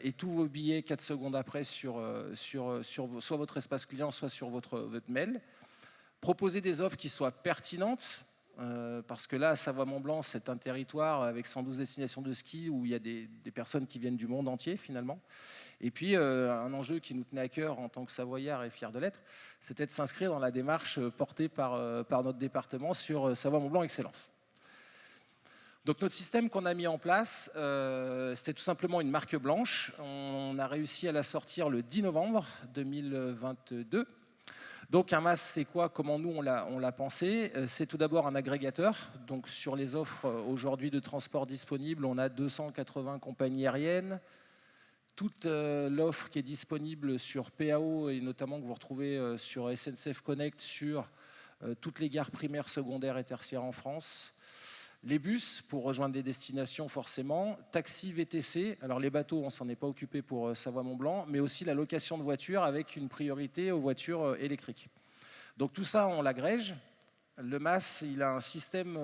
[SPEAKER 3] et tous vos billets 4 secondes après sur soit votre espace client, soit sur votre mail. Proposer des offres qui soient pertinentes, parce que là, à Savoie-Mont-Blanc, c'est un territoire avec 112 destinations de ski où il y a des personnes qui viennent du monde entier finalement. Et puis, un enjeu qui nous tenait à cœur en tant que Savoyard et fier de l'être, c'était de s'inscrire dans la démarche portée par notre département sur Savoie-Mont-Blanc Excellence. Donc notre système qu'on a mis en place, c'était tout simplement une marque blanche. On a réussi à la sortir le 10 novembre 2022. Donc un MAS, c'est quoi? Comment nous, on l'a pensé? C'est tout d'abord un agrégateur. Donc sur les offres aujourd'hui de transport disponibles, on a 280 compagnies aériennes. Toute l'offre qui est disponible sur PAO, et notamment que vous retrouvez sur SNCF Connect, sur toutes les gares primaires, secondaires et tertiaires en France. Les bus, pour rejoindre des destinations forcément, taxis, VTC, alors les bateaux, on ne s'en est pas occupé pour Savoie-Mont-Blanc, mais aussi la location de voitures avec une priorité aux voitures électriques. Donc tout ça, on l'agrège. Le MAS, il a un système,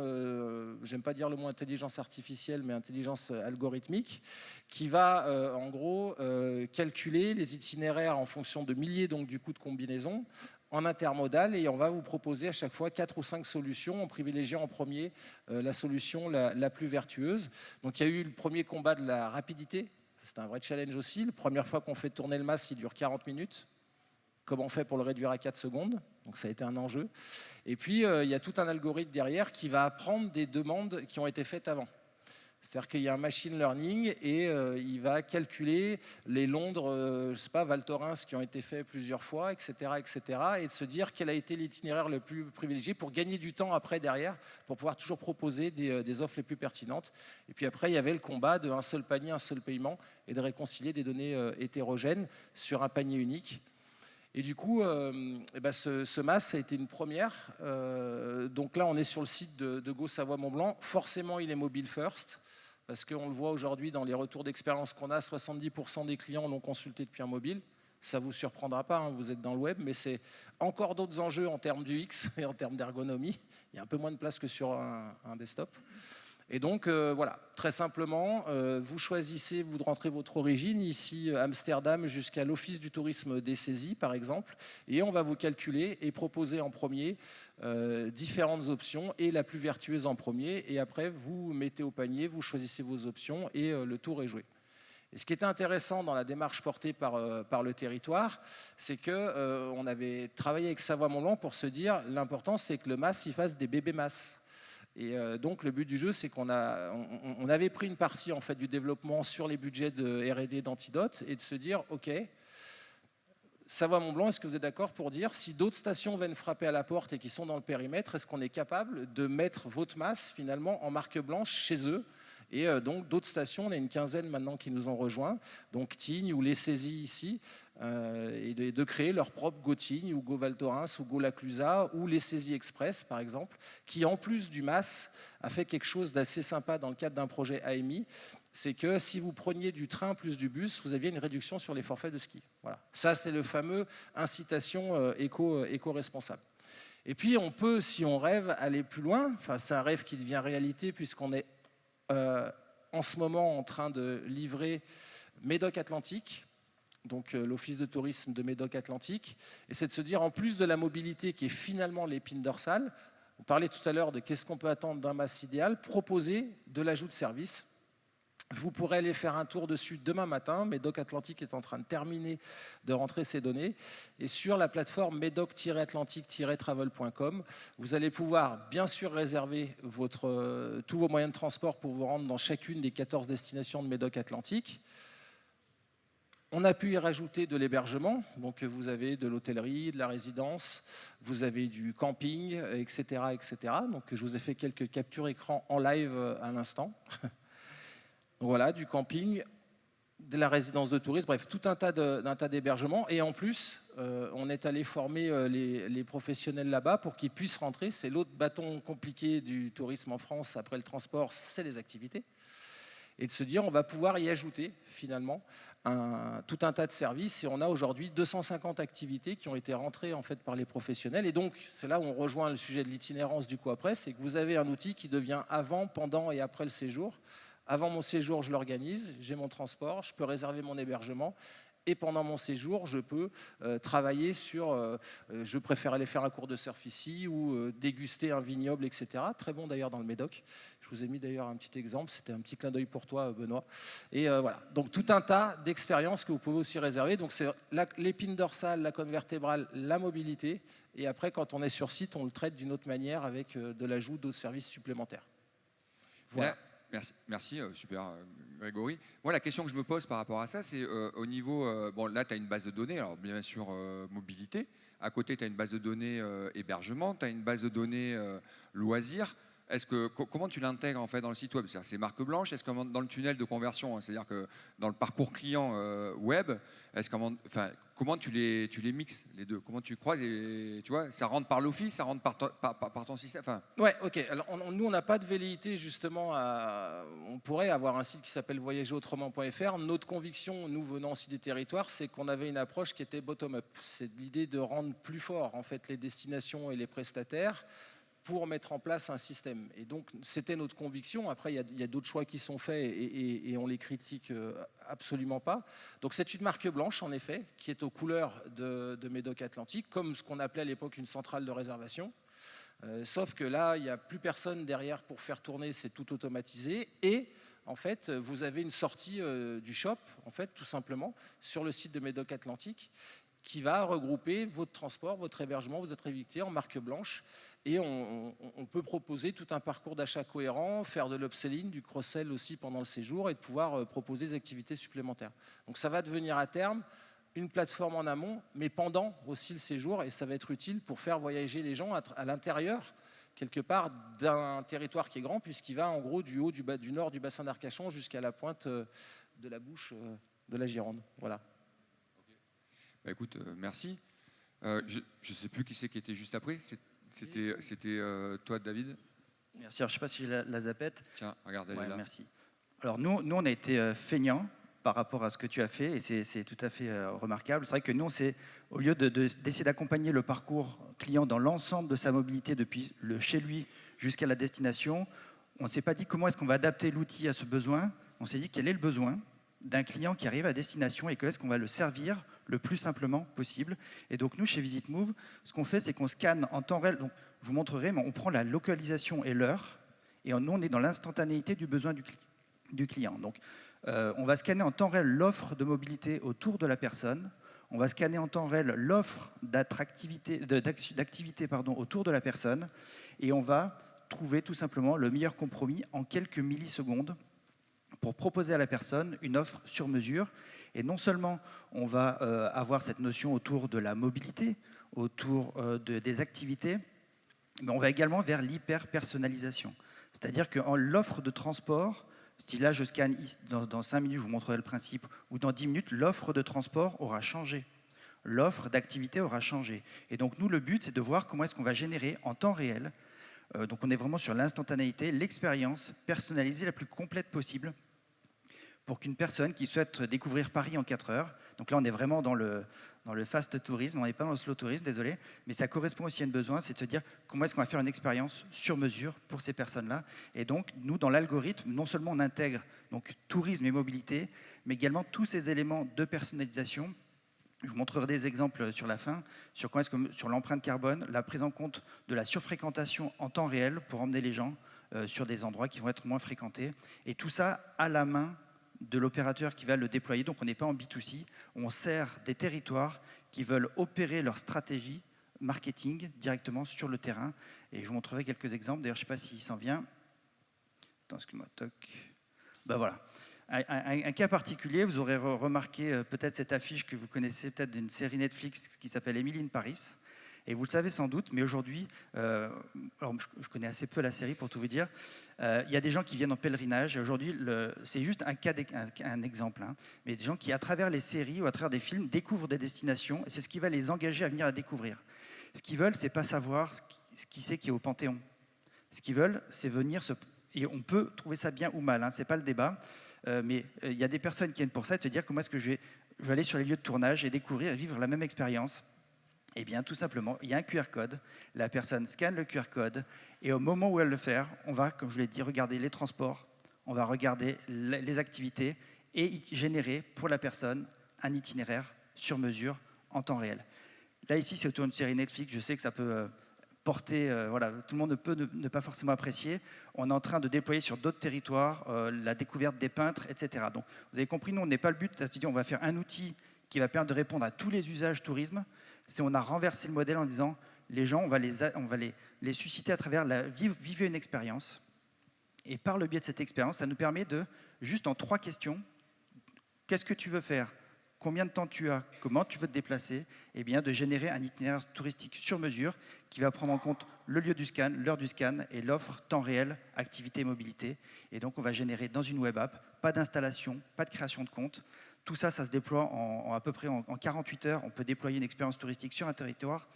[SPEAKER 3] j'aime pas dire le mot intelligence artificielle, mais intelligence algorithmique, qui va en gros calculer les itinéraires en fonction de milliers donc, du coût de combinaison, en intermodal, et on va vous proposer à chaque fois 4 ou 5 solutions en privilégiant en premier la solution la plus vertueuse. Donc il y a eu le premier combat de la rapidité, c'est un vrai challenge aussi. La première fois qu'on fait tourner le MAS, il dure 40 minutes. Comment on fait pour le réduire à 4 secondes? Donc ça a été un enjeu. Et puis il y a tout un algorithme derrière qui va apprendre des demandes qui ont été faites avant. C'est-à-dire qu'il y a un machine learning et il va calculer les Londres, je sais pas, Val Thorens qui ont été faits plusieurs fois, etc., et de se dire quel a été l'itinéraire le plus privilégié pour gagner du temps après derrière, pour pouvoir toujours proposer des offres les plus pertinentes. Et puis après, il y avait le combat de un seul panier, un seul paiement et de réconcilier des données hétérogènes sur un panier unique. Et du coup, ce MAS a été une première. Donc là, on est sur le site de Go Savoie-Mont-Blanc. Forcément, il est mobile first, parce qu'on le voit aujourd'hui dans les retours d'expérience qu'on a, 70% des clients l'ont consulté depuis un mobile. Ça ne vous surprendra pas, hein, vous êtes dans le web, mais c'est encore d'autres enjeux en termes d'UX et en termes d'ergonomie. Il y a un peu moins de place que sur un desktop. Et donc, voilà, très simplement, vous choisissez, vous rentrez votre origine, ici Amsterdam jusqu'à l'Office du tourisme des saisies, par exemple, et on va vous calculer et proposer en premier différentes options, et la plus vertueuse en premier, et après, vous mettez au panier, vous choisissez vos options, et le tour est joué. Et ce qui était intéressant dans la démarche portée par le territoire, c'est qu'on avait travaillé avec Savoie-Mont-Blanc pour se dire l'important c'est que le MAS il fasse des bébés MAS. Et donc le but du jeu, c'est qu'on avait pris une partie en fait, du développement sur les budgets de R&D d'Antidote et de se dire, ok, Savoie-Mont-Blanc, est-ce que vous êtes d'accord pour dire, si d'autres stations viennent frapper à la porte et qui sont dans le périmètre, est-ce qu'on est capable de mettre votre MAS finalement en marque blanche chez eux? Et donc d'autres stations, on a une quinzaine maintenant qui nous ont rejoints, donc Tignes ou les saisies ici, et de créer leur propre Go Tignes ou Go Val Thorens ou Go Laclusa ou les saisies express par exemple, qui en plus du MAS a fait quelque chose d'assez sympa dans le cadre d'un projet AMI, c'est que si vous preniez du train plus du bus, vous aviez une réduction sur les forfaits de ski. Voilà. Ça c'est le fameux incitation éco-responsable. Et puis on peut, si on rêve, aller plus loin, enfin c'est un rêve qui devient réalité puisqu'on est en ce moment en train de livrer Médoc Atlantique, donc l'office de tourisme de Médoc Atlantique, et c'est de se dire en plus de la mobilité qui est finalement l'épine dorsale, on parlait tout à l'heure de qu'est-ce qu'on peut attendre d'un MAS idéal, proposer de l'ajout de services. Vous pourrez aller faire un tour dessus demain matin. Médoc Atlantique est en train de terminer de rentrer ses données. Et sur la plateforme médoc-atlantique-travel.com, vous allez pouvoir bien sûr réserver tous vos moyens de transport pour vous rendre dans chacune des 14 destinations de Médoc Atlantique. On a pu y rajouter de l'hébergement, donc vous avez de l'hôtellerie, de la résidence, vous avez du camping, etc., etc. Donc je vous ai fait quelques captures écran en live à l'instant. Voilà, du camping, de la résidence de tourisme, bref, tout un tas d'hébergements. Et en plus, on est allé former les professionnels là-bas pour qu'ils puissent rentrer. C'est l'autre bâton compliqué du tourisme en France après le transport, c'est les activités. Et de se dire, on va pouvoir y ajouter finalement tout un tas de services. Et on a aujourd'hui 250 activités qui ont été rentrées en fait par les professionnels. Et donc, c'est là où on rejoint le sujet de l'itinérance du coup après, c'est que vous avez un outil qui devient avant, pendant et après le séjour. Avant mon séjour, je l'organise, j'ai mon transport, je peux réserver mon hébergement. Et pendant mon séjour, je peux travailler sur, je préfère aller faire un cours de surf ici ou déguster un vignoble, etc. Très bon d'ailleurs dans le Médoc. Je vous ai mis d'ailleurs un petit exemple, c'était un petit clin d'œil pour toi, Benoît. Et voilà, donc tout un tas d'expériences que vous pouvez aussi réserver. Donc c'est l'épine dorsale, la colonne vertébrale, la mobilité. Et après, quand on est sur site, on le traite d'une autre manière avec de l'ajout d'autres services supplémentaires. Voilà.
[SPEAKER 1] Merci, super Grégory. Moi, la question que je me pose par rapport à ça, c'est au niveau, bon là, tu as une base de données, alors bien sûr mobilité, à côté, tu as une base de données hébergement, tu as une base de données loisirs. Comment tu l'intègres en fait dans le site web? C'est marque blanche. Est-ce que dans le tunnel de conversion, c'est-à-dire que dans le parcours client web, comment tu les mixes les deux? Comment tu croises et tu vois, ça rentre par l'office, ça rentre par ton système.
[SPEAKER 3] Ouais, ok. Alors nous, on n'a pas de velléité justement. On pourrait avoir un site qui s'appelle voyagerautrement.fr. Notre conviction, nous venant aussi des territoires, c'est qu'on avait une approche qui était bottom-up. C'est l'idée de rendre plus fort en fait les destinations et les prestataires pour mettre en place un système. Et donc, c'était notre conviction. Après, il y a d'autres choix qui sont faits et on les critique absolument pas. Donc, c'est une marque blanche, en effet, qui est aux couleurs de Médoc Atlantique, comme ce qu'on appelait à l'époque une centrale de réservation. Sauf que là, il n'y a plus personne derrière pour faire tourner, c'est tout automatisé. Et en fait, vous avez une sortie du shop, en fait, tout simplement, sur le site de Médoc Atlantique, qui va regrouper votre transport, votre hébergement, votre activité en marque blanche. Et on peut proposer tout un parcours d'achat cohérent, faire de l'upselling, du cross-sell aussi pendant le séjour et de pouvoir proposer des activités supplémentaires. Donc ça va devenir à terme une plateforme en amont, mais pendant aussi le séjour, et ça va être utile pour faire voyager les gens à l'intérieur, quelque part, d'un territoire qui est grand, puisqu'il va en gros du haut, du nord du bassin d'Arcachon jusqu'à la pointe de la bouche de la Gironde. Voilà.
[SPEAKER 1] Bah, écoute, merci. Je ne sais plus qui c'est qui était juste après. C'était toi, David.
[SPEAKER 2] Merci. Alors, je ne sais pas si j'ai la zapette.
[SPEAKER 1] Tiens, regarde, elle est là.
[SPEAKER 2] Merci. Alors, nous, on a été feignants par rapport à ce que tu as fait, et c'est tout à fait remarquable. C'est vrai que nous, au lieu d'essayer d'accompagner le parcours client dans l'ensemble de sa mobilité, depuis le chez lui jusqu'à la destination, on ne s'est pas dit comment est-ce qu'on va adapter l'outil à ce besoin. On s'est dit quel est le besoin d'un client qui arrive à destination et que est-ce qu'on va le servir le plus simplement possible. Et donc nous, chez VisitMove, ce qu'on fait, c'est qu'on scanne en temps réel. Donc, je vous montrerai, mais on prend la localisation et l'heure, et nous, on est dans l'instantanéité du besoin du client. Donc, On va scanner en temps réel l'offre de mobilité autour de la personne. On va scanner en temps réel l'offre d'activité autour de la personne. Et on va trouver tout simplement le meilleur compromis en quelques millisecondes pour proposer à la personne une offre sur mesure. Et non seulement on va avoir cette notion autour de la mobilité, autour des activités, mais on va également vers l'hyper-personnalisation. C'est-à-dire que l'offre de transport, si là je scanne dans 5 minutes, je vous montrerai le principe, ou dans 10 minutes, l'offre de transport aura changé. L'offre d'activité aura changé. Et donc nous, le but, c'est de voir comment est-ce qu'on va générer en temps réel, donc on est vraiment sur l'instantanéité, l'expérience personnalisée la plus complète possible pour qu'une personne qui souhaite découvrir Paris en 4 heures, donc là on est vraiment dans le fast tourisme, on n'est pas dans le slow tourisme, désolé, mais ça correspond aussi à un besoin, c'est de se dire comment est-ce qu'on va faire une expérience sur mesure pour ces personnes-là. Et donc nous, dans l'algorithme, non seulement on intègre donc tourisme et mobilité, mais également tous ces éléments de personnalisation. Je vous montrerai des exemples sur la fin, sur sur l'empreinte carbone, la prise en compte de la surfréquentation en temps réel pour emmener les gens sur des endroits qui vont être moins fréquentés. Et tout ça à la main de l'opérateur qui va le déployer. Donc on n'est pas en B2C, on sert des territoires qui veulent opérer leur stratégie marketing directement sur le terrain. Et je vous montrerai quelques exemples. D'ailleurs, je ne sais pas s'il s'en vient. Attends, excuse-moi, toc. Ben voilà. Un cas particulier, vous aurez remarqué peut-être cette affiche que vous connaissez peut-être d'une série Netflix qui s'appelle Emily in Paris. Et vous le savez sans doute, mais aujourd'hui, alors je connais assez peu la série pour tout vous dire, il y a des gens qui viennent en pèlerinage, et aujourd'hui, c'est juste un exemple, hein, mais des gens qui, à travers les séries ou à travers des films, découvrent des destinations, et c'est ce qui va les engager à venir la découvrir. Ce qu'ils veulent, c'est pas savoir ce qui c'est qui est au Panthéon. Ce qu'ils veulent, c'est venir et on peut trouver ça bien ou mal, hein, c'est pas le débat, mais il y a des personnes qui viennent pour ça, et se dire comment est-ce que je vais aller sur les lieux de tournage et découvrir et vivre la même expérience. Eh bien, tout simplement, il y a un QR code, la personne scanne le QR code, et au moment où elle le fait, on va, comme je vous l'ai dit, regarder les transports, on va regarder les activités, et générer pour la personne un itinéraire sur mesure en temps réel. Là, ici, c'est autour d'une série Netflix, je sais que ça peut porter, voilà, tout le monde ne peut ne pas forcément apprécier. On est en train de déployer sur d'autres territoires la découverte des peintres, etc. Donc, vous avez compris, nous, on n'est pas le but, c'est-à-dire on va faire un outil qui va permettre de répondre à tous les usages tourisme. C'est on a renversé le modèle en disant les gens, on va les susciter à travers vivre une expérience. Et par le biais de cette expérience, ça nous permet de, juste en 3 questions, qu'est-ce que tu veux faire ? Combien de temps tu as ? Comment tu veux te déplacer ? Eh bien, de générer un itinéraire touristique sur mesure qui va prendre en compte le lieu du scan, l'heure du scan et l'offre temps réel, activité et mobilité. Et donc, on va générer dans une web app, pas d'installation, pas de création de compte. Tout ça, ça se déploie à peu près en 48 heures. On peut déployer une expérience touristique sur un territoire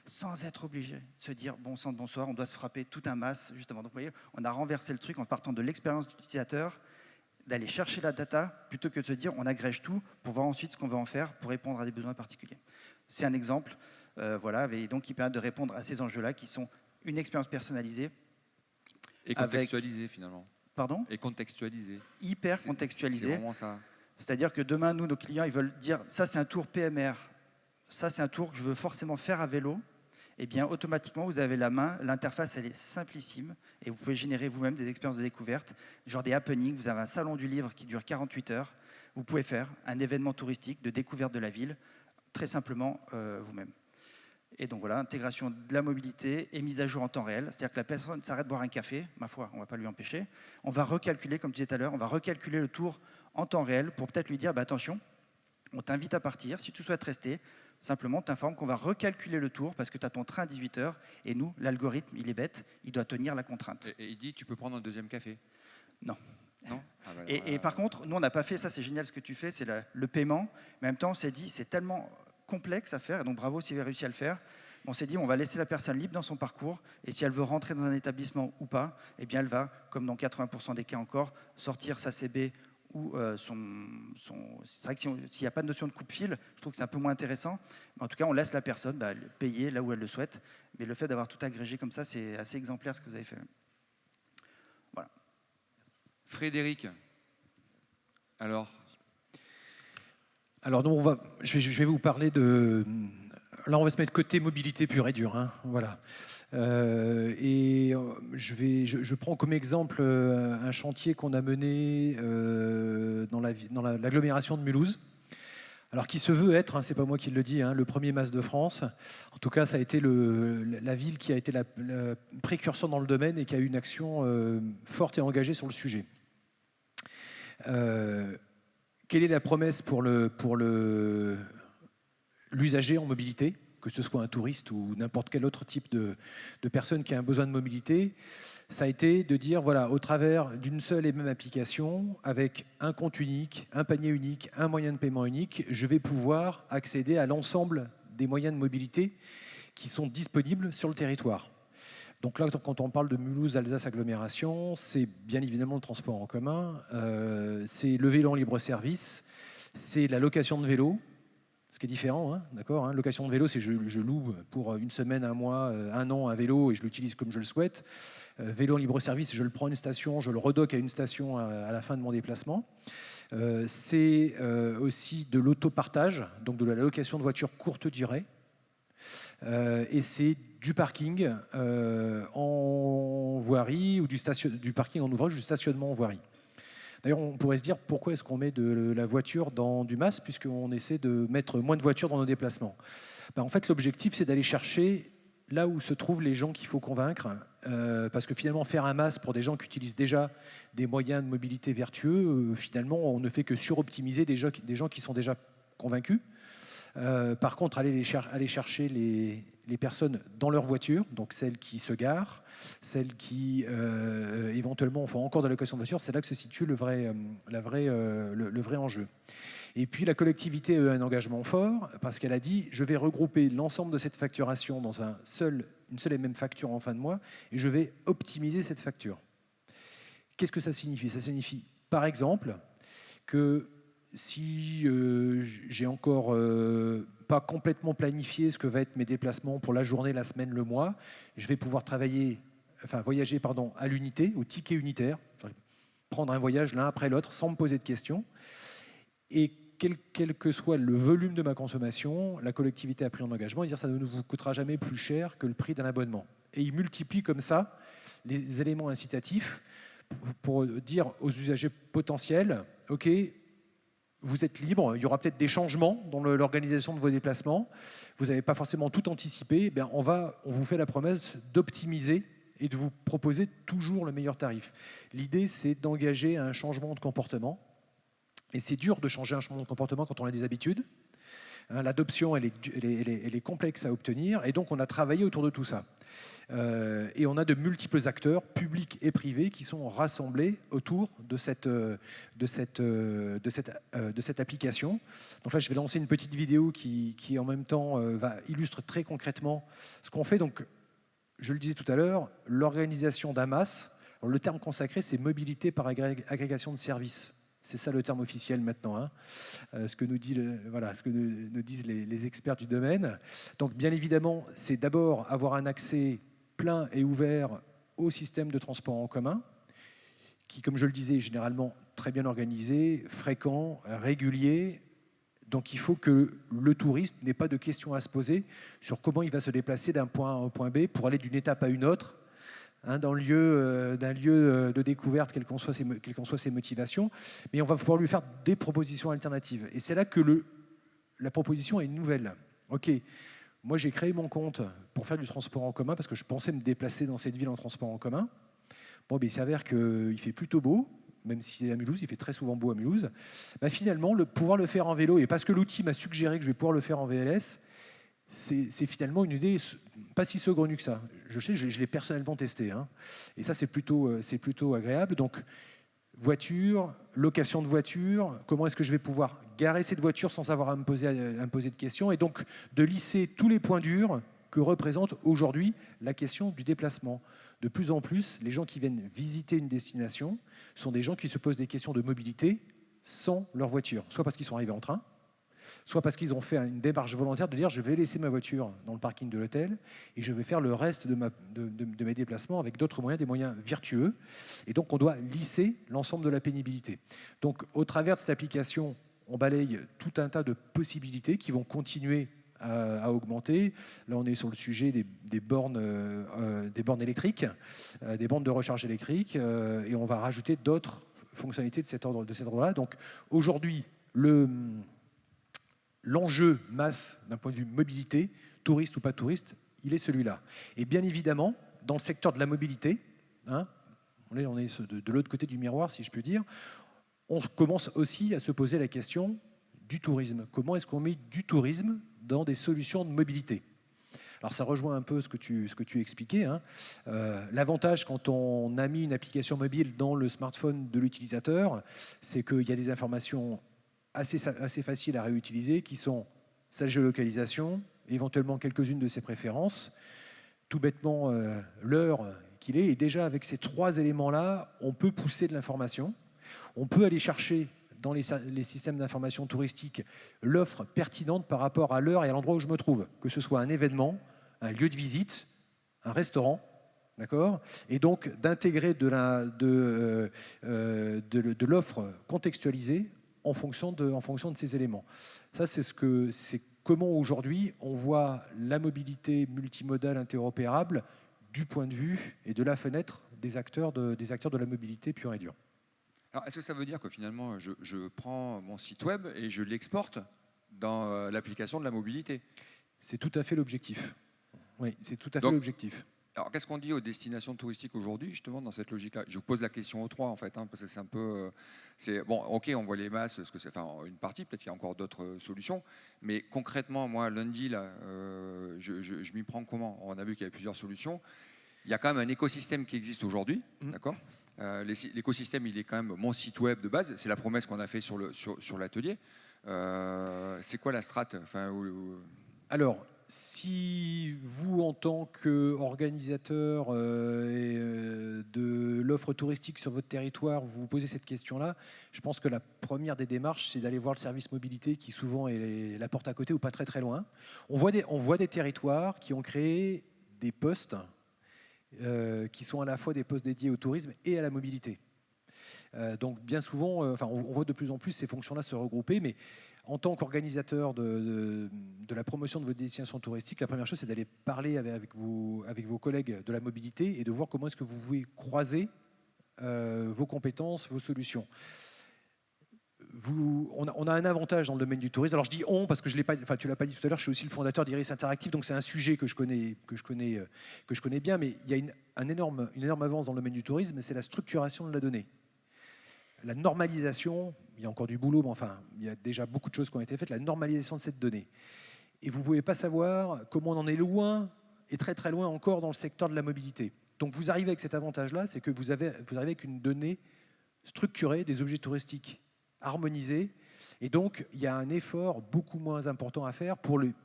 [SPEAKER 2] sans être obligé de se dire bon sang de bonsoir, on doit se frapper tout un masse, justement. Donc, vous voyez, on a renversé le truc en partant de l'expérience d'utilisateur, d'aller chercher la data plutôt que de se dire on agrège tout pour voir ensuite ce qu'on va en faire pour répondre à des besoins particuliers. C'est un exemple, voilà, et donc qui permet de répondre à ces enjeux-là qui sont une expérience personnalisée.
[SPEAKER 1] Et contextualisée finalement.
[SPEAKER 2] Pardon ?
[SPEAKER 1] Et contextualisée.
[SPEAKER 2] Hyper contextualisée.
[SPEAKER 1] C'est vraiment ça.
[SPEAKER 2] C'est-à-dire que demain, nous, nos clients, ils veulent dire ça c'est un tour PMR, ça c'est un tour que je veux forcément faire à vélo. Eh bien, automatiquement, vous avez la main, l'interface, elle est simplissime, et vous pouvez générer vous-même des expériences de découverte, genre des happenings, vous avez un salon du livre qui dure 48 heures, vous pouvez faire un événement touristique de découverte de la ville, très simplement vous-même. Et donc voilà, intégration de la mobilité et mise à jour en temps réel, c'est-à-dire que la personne s'arrête de boire un café, ma foi, on ne va pas lui empêcher, on va recalculer, comme je disais tout à l'heure, on va recalculer le tour en temps réel pour peut-être lui dire, bah, attention, on t'invite à partir, si tu souhaites rester, simplement, on t'informe qu'on va recalculer le tour parce que tu as ton train à 18h et nous, l'algorithme, il est bête, il doit tenir la contrainte.
[SPEAKER 1] Et il dit, tu peux prendre un deuxième café ?
[SPEAKER 2] Non.
[SPEAKER 1] Non.
[SPEAKER 2] Et par contre, nous, on n'a pas fait ça, c'est génial ce que tu fais, c'est le paiement. Mais en même temps, on s'est dit, c'est tellement complexe à faire, et donc bravo si vous avez réussi à le faire. On s'est dit, on va laisser la personne libre dans son parcours, et si elle veut rentrer dans un établissement ou pas, eh bien, elle va, comme dans 80% des cas encore, sortir sa CB ou c'est vrai que s'il n'y a pas de notion de coupe-fil, je trouve que c'est un peu moins intéressant. Mais en tout cas, on laisse la personne payer là où elle le souhaite. Mais le fait d'avoir tout agrégé comme ça, c'est assez exemplaire ce que vous avez fait. Voilà.
[SPEAKER 1] Frédéric, alors
[SPEAKER 4] donc je vais vous parler de là, on va se mettre côté mobilité pure et dure. Hein, voilà. Je prends comme exemple un chantier qu'on a mené dans l'agglomération de Mulhouse. Alors, qui se veut être, hein, c'est pas moi qui le dis, hein, le premier MAS de France. En tout cas, ça a été la ville qui a été la précurseur dans le domaine et qui a eu une action forte et engagée sur le sujet. Quelle est la promesse pour l'usager en mobilité, que ce soit un touriste ou n'importe quel autre type de personne qui a un besoin de mobilité? Ça a été de dire, voilà, au travers d'une seule et même application, avec un compte unique, un panier unique, un moyen de paiement unique, je vais pouvoir accéder à l'ensemble des moyens de mobilité qui sont disponibles sur le territoire. Donc là, quand on parle de Mulhouse-Alsace agglomération, c'est bien évidemment le transport en commun, c'est le vélo en libre-service, c'est la location de vélo, ce qui est différent, hein, d'accord, hein. Location de vélo, c'est je loue pour une semaine, un mois, un an un vélo et je l'utilise comme je le souhaite. Vélo en libre-service, je le prends à une station, je le redock à une station à la fin de mon déplacement. C'est aussi de l'autopartage, donc de la location de voitures courte durée. Et c'est du parking en voirie ou du parking en ouvrage, du stationnement en voirie. D'ailleurs, on pourrait se dire pourquoi est-ce qu'on met de la voiture dans du MAS puisqu'on essaie de mettre moins de voitures dans nos déplacements. En fait, l'objectif, c'est d'aller chercher là où se trouvent les gens qu'il faut convaincre, parce que finalement, faire un MAS pour des gens qui utilisent déjà des moyens de mobilité vertueux, finalement, on ne fait que suroptimiser des gens qui sont déjà convaincus. Par contre, aller chercher les personnes dans leur voiture, donc celles qui se garent, celles qui éventuellement font encore de la location de voiture, c'est là que se situe le vrai enjeu. Et puis la collectivité a eu un engagement fort parce qu'elle a dit je vais regrouper l'ensemble de cette facturation dans une seule et même facture en fin de mois et je vais optimiser cette facture. Qu'est-ce que ça signifie? Ça signifie par exemple que si j'ai encore pas complètement planifié ce que va être mes déplacements pour la journée, la semaine, le mois, je vais pouvoir voyager à l'unité, au ticket unitaire, prendre un voyage l'un après l'autre sans me poser de questions. Et quel que soit le volume de ma consommation, la collectivité a pris un engagement et dire ça ne vous coûtera jamais plus cher que le prix d'un abonnement. Et il multiplie comme ça les éléments incitatifs pour dire aux usagers potentiels, OK, vous êtes libre, il y aura peut-être des changements dans l'organisation de vos déplacements, vous n'avez pas forcément tout anticipé, on vous fait la promesse d'optimiser et de vous proposer toujours le meilleur tarif. L'idée, c'est d'engager un changement de comportement. Et c'est dur de changer un changement de comportement quand on a des habitudes. L'adoption, elle est complexe à obtenir. Et donc, on a travaillé autour de tout ça. Et on a de multiples acteurs, publics et privés, qui sont rassemblés autour de cette application. Donc là, je vais lancer une petite vidéo qui en même temps, illustre très concrètement ce qu'on fait. Donc, je le disais tout à l'heure, l'organisation d'un MAS, le terme consacré, c'est mobilité par agrégation de services. C'est ça le terme officiel maintenant, hein. Ce que nous disent les experts du domaine. Donc bien évidemment, c'est d'abord avoir un accès plein et ouvert au système de transport en commun, qui, comme je le disais, est généralement très bien organisé, fréquent, régulier. Donc il faut que le touriste n'ait pas de questions à se poser sur comment il va se déplacer d'un point A à un point B pour aller d'une étape à une autre, d'un lieu de découverte, quelles qu'en soient ses motivations, mais on va pouvoir lui faire des propositions alternatives. Et c'est là que la proposition est nouvelle. OK, moi j'ai créé mon compte pour faire du transport en commun parce que je pensais me déplacer dans cette ville en transport en commun. Bon, il s'avère qu'il fait plutôt beau, même si c'est à Mulhouse, il fait très souvent beau à Mulhouse. Finalement, pouvoir le faire en vélo, et parce que l'outil m'a suggéré que je vais pouvoir le faire en VLS, c'est finalement une idée pas si saugrenue que ça. Je l'ai personnellement testé, hein. Et ça, c'est plutôt agréable. Donc, voiture, location de voiture, comment est-ce que je vais pouvoir garer cette voiture sans avoir à me poser de questions, et donc de lisser tous les points durs que représente aujourd'hui la question du déplacement. De plus en plus, les gens qui viennent visiter une destination sont des gens qui se posent des questions de mobilité sans leur voiture, soit parce qu'ils sont arrivés en train, soit parce qu'ils ont fait une démarche volontaire de dire je vais laisser ma voiture dans le parking de l'hôtel et je vais faire le reste de mes déplacements avec d'autres moyens, des moyens vertueux. Et donc on doit lisser l'ensemble de la pénibilité. Donc au travers de cette application, on balaye tout un tas de possibilités qui vont continuer à augmenter. Là, on est sur le sujet des bornes électriques, des bornes de recharge électrique, et on va rajouter d'autres fonctionnalités de cet ordre-là. Donc aujourd'hui, l'enjeu masse d'un point de vue mobilité, touriste ou pas touriste, il est celui-là. Et bien évidemment, dans le secteur de la mobilité, hein, on est de l'autre côté du miroir, si je puis dire, on commence aussi à se poser la question du tourisme. Comment est-ce qu'on met du tourisme dans des solutions de mobilité ? Alors ça rejoint un peu ce que tu expliquais. Hein. L'avantage quand on a mis une application mobile dans le smartphone de l'utilisateur, c'est qu'il y a des informations assez faciles à réutiliser qui sont sa géolocalisation, éventuellement quelques-unes de ses préférences, tout bêtement l'heure qu'il est. Et déjà avec ces 3 éléments-là, on peut pousser de l'information. On peut aller chercher dans les systèmes d'information touristique l'offre pertinente par rapport à l'heure et à l'endroit où je me trouve, que ce soit un événement, un lieu de visite, un restaurant, d'accord ? Et donc d'intégrer de l'offre contextualisée en fonction de ces éléments. Ça, c'est comment aujourd'hui on voit la mobilité multimodale interopérable du point de vue et de la fenêtre des acteurs de la mobilité pure et dure.
[SPEAKER 1] Alors, est-ce que ça veut dire que finalement, je prends mon site web et je l'exporte dans l'application de la mobilité ?
[SPEAKER 4] C'est tout à fait l'objectif. Oui, c'est tout à fait
[SPEAKER 1] Donc,
[SPEAKER 4] l'objectif.
[SPEAKER 1] Alors, qu'est-ce qu'on dit aux destinations touristiques aujourd'hui, justement, dans cette logique-là ? Je vous pose la question aux 3, en fait, hein, parce que c'est un peu... bon, ok, on voit les masses, ce que c'est, enfin, une partie, peut-être qu'il y a encore d'autres solutions, mais concrètement, moi, lundi, là, je m'y prends comment ? On a vu qu'il y avait plusieurs solutions. Il y a quand même un écosystème qui existe aujourd'hui, d'accord ? L'écosystème, il est quand même mon site web de base. C'est la promesse qu'on a fait sur l'atelier. C'est quoi la strate ?
[SPEAKER 4] Alors, si vous, en tant qu'organisateur de l'offre touristique sur votre territoire, vous vous posez cette question-là, je pense que la première des démarches, c'est d'aller voir le service mobilité qui souvent est la porte à côté ou pas très très loin. On voit des territoires qui ont créé des postes qui sont à la fois des postes dédiés au tourisme et à la mobilité. Donc bien souvent, on voit de plus en plus ces fonctions-là se regrouper, mais en tant qu'organisateur de la promotion de votre destination touristique, la première chose, c'est d'aller parler avec vos collègues de la mobilité et de voir comment est-ce que vous pouvez croiser vos compétences, vos solutions. On a un avantage dans le domaine du tourisme. Alors je dis on parce que tu l'as pas dit tout à l'heure. Je suis aussi le fondateur d'Iris Interactive, donc c'est un sujet que je connais bien. Mais il y a une énorme avance dans le domaine du tourisme, c'est la structuration de la donnée. La normalisation, il y a encore du boulot, mais enfin, il y a déjà beaucoup de choses qui ont été faites. La normalisation de cette donnée. Et vous ne pouvez pas savoir comment on en est loin et très très loin encore dans le secteur de la mobilité. Donc vous arrivez avec cet avantage-là, c'est que vous arrivez avec une donnée structurée des objets touristiques harmonisés. Et donc, il y a un effort beaucoup moins important à faire pour les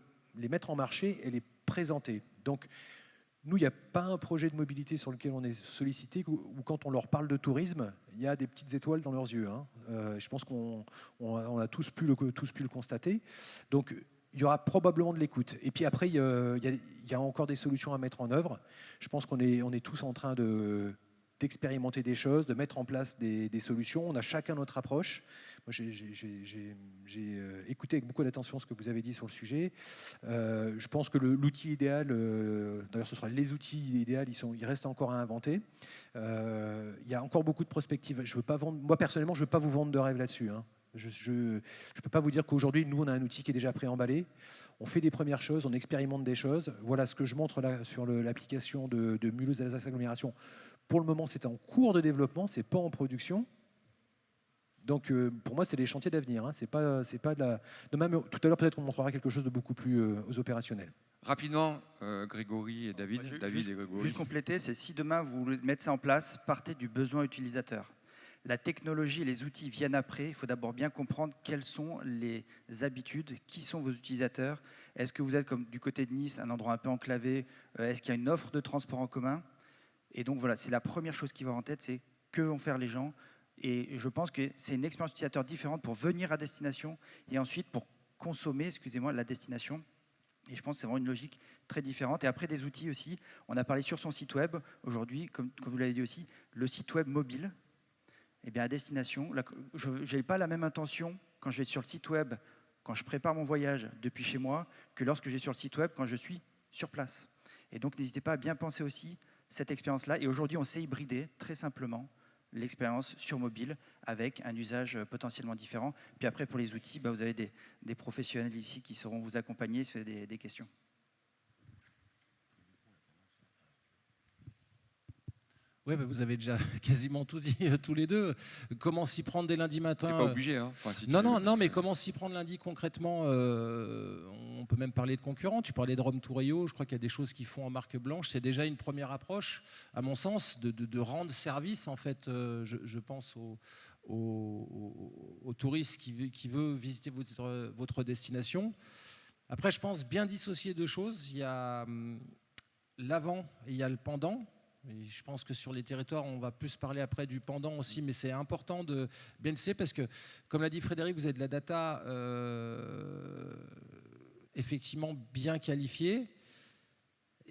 [SPEAKER 4] mettre en marché et les présenter. Donc, nous, il n'y a pas un projet de mobilité sur lequel on est sollicité où quand on leur parle de tourisme, il y a des petites étoiles dans leurs yeux. Hein. Je pense qu'on a tous pu le constater. Donc, il y aura probablement de l'écoute. Et puis après, il y a encore des solutions à mettre en œuvre. Je pense qu'on est tous en train d'expérimenter des choses, de mettre en place des solutions. On a chacun notre approche. Moi, j'ai écouté avec beaucoup d'attention ce que vous avez dit sur le sujet. Je pense que l'outil idéal, d'ailleurs ce sera les outils idéaux, il reste encore à inventer. Il y a encore beaucoup de prospectives. Moi personnellement, je ne veux pas vous vendre de rêve là-dessus. Hein. Je ne peux pas vous dire qu'aujourd'hui, nous, on a un outil qui est déjà préemballé. On fait des premières choses, on expérimente des choses. Voilà ce que je montre là sur l'application de Mulhouse Alsace Agglomération. Pour le moment, c'est en cours de développement, c'est pas en production. Donc, pour moi, c'est les chantiers d'avenir. Hein. C'est pas de la... Même, tout à l'heure, peut-être, on montrera quelque chose de beaucoup plus opérationnel.
[SPEAKER 1] Rapidement, Grégory et David. David et Grégory.
[SPEAKER 2] Juste compléter, c'est si demain, vous voulez mettre ça en place, partez du besoin utilisateur. La technologie et les outils viennent après. Il faut d'abord bien comprendre quelles sont les habitudes, qui sont vos utilisateurs. Est-ce que vous êtes, comme du côté de Nice, un endroit un peu enclavé ? Est-ce qu'il y a une offre de transport en commun ? Et donc voilà, c'est la première chose qui va en tête, c'est que vont faire les gens. Et je pense que c'est une expérience utilisateur différente pour venir à destination et ensuite pour consommer, la destination. Et je pense que c'est vraiment une logique très différente. Et après, des outils aussi. On a parlé sur son site web. Aujourd'hui, comme vous l'avez dit aussi, le site web mobile, eh bien, à destination, je n'ai pas la même intention quand je vais sur le site web, quand je prépare mon voyage depuis chez moi que lorsque je vais sur le site web, quand je suis sur place. Et donc, n'hésitez pas à bien penser aussi cette expérience-là. Et aujourd'hui, on sait hybrider très simplement l'expérience sur mobile avec un usage potentiellement différent. Puis après, pour les outils, vous avez des professionnels ici qui sauront vous accompagner si vous avez des questions.
[SPEAKER 3] Oui, vous avez déjà quasiment tout dit tous les deux. Comment s'y prendre dès lundi matin?
[SPEAKER 1] T'es pas obligé, hein. Enfin, si tu
[SPEAKER 3] Non,
[SPEAKER 1] veux.
[SPEAKER 3] non, non, mais comment s'y prendre lundi concrètement? On peut même parler de concurrents. Tu parlais de Rome to Rio. Je crois qu'il y a des choses qu'ils font en marque blanche. C'est déjà une première approche, à mon sens, de rendre service, en fait, je pense, au touriste qui veut visiter votre destination. Après, je pense bien dissocier deux choses. Il y a l'avant et il y a le pendant. Et je pense que sur les territoires, on va plus parler après du pendant aussi, mais c'est important de bien le savoir parce que, comme l'a dit Frédéric, vous avez de la data effectivement bien qualifiée.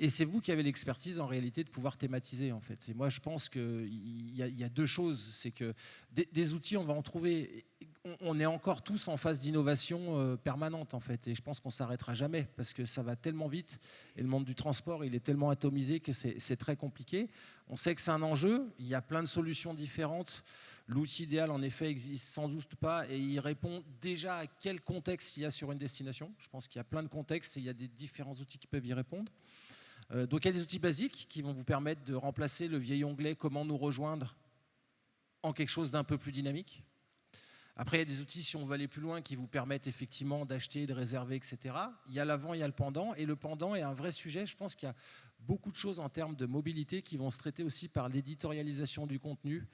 [SPEAKER 3] Et c'est vous qui avez l'expertise en réalité de pouvoir thématiser en fait. Et moi je pense qu'il y a deux choses, c'est que des outils on va en trouver, on est encore tous en phase d'innovation permanente en fait. Et je pense qu'on ne s'arrêtera jamais parce que ça va tellement vite et le monde du transport il est tellement atomisé que c'est très compliqué. On sait que c'est un enjeu, il y a plein de solutions différentes. L'outil idéal en effet existe sans doute pas et il répond déjà à quel contexte il y a sur une destination. Je pense qu'il y a plein de contextes et il y a des différents outils qui peuvent y répondre. Donc il y a des outils basiques qui vont vous permettre de remplacer le vieil onglet comment nous rejoindre en quelque chose d'un peu plus dynamique. Après, il y a des outils, si on veut aller plus loin, qui vous permettent effectivement d'acheter, de réserver, etc. Il y a l'avant, il y a le pendant. Et le pendant est un vrai sujet. Je pense qu'il y a beaucoup de choses en termes de mobilité qui vont se traiter aussi par l'éditorialisation du contenu.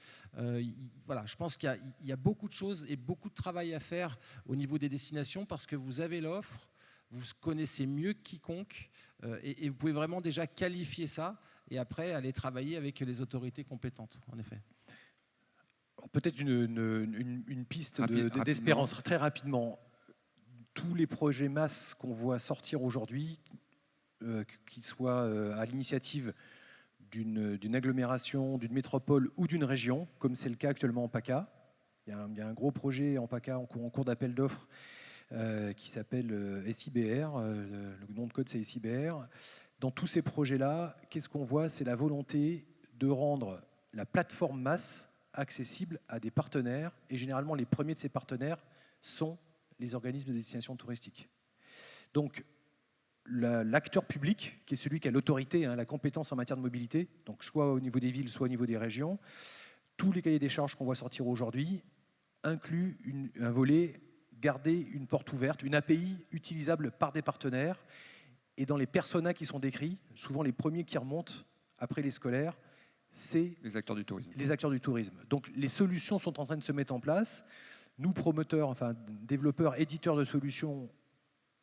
[SPEAKER 3] Voilà, je pense qu'il y a beaucoup de choses et beaucoup de travail à faire au niveau des destinations parce que vous avez l'offre, vous connaissez mieux que quiconque et vous pouvez vraiment déjà qualifier ça et après aller travailler avec les autorités compétentes, en effet.
[SPEAKER 4] Peut-être une piste d'espérance très rapidement. Tous les projets masse qu'on voit sortir aujourd'hui, qu'ils soient à l'initiative d'une agglomération, d'une métropole ou d'une région, comme c'est le cas actuellement en PACA. Il y a un gros projet en PACA en cours d'appel d'offres qui s'appelle SIBR. Le nom de code, c'est SIBR. Dans tous ces projets-là, qu'est-ce qu'on voit? C'est la volonté de rendre la plateforme masse accessible à des partenaires. Et généralement, les premiers de ces partenaires sont les organismes de destination touristique. Donc, l'acteur public, qui est celui qui a l'autorité, la compétence en matière de mobilité, donc soit au niveau des villes, soit au niveau des régions, tous les cahiers des charges qu'on voit sortir aujourd'hui incluent un volet garder une porte ouverte, une API utilisable par des partenaires. Et dans les personas qui sont décrits, souvent les premiers qui remontent après les scolaires, c'est
[SPEAKER 1] les acteurs du tourisme.
[SPEAKER 4] Les acteurs du tourisme. Donc les solutions sont en train de se mettre en place. Nous, promoteurs, enfin développeurs, éditeurs de solutions,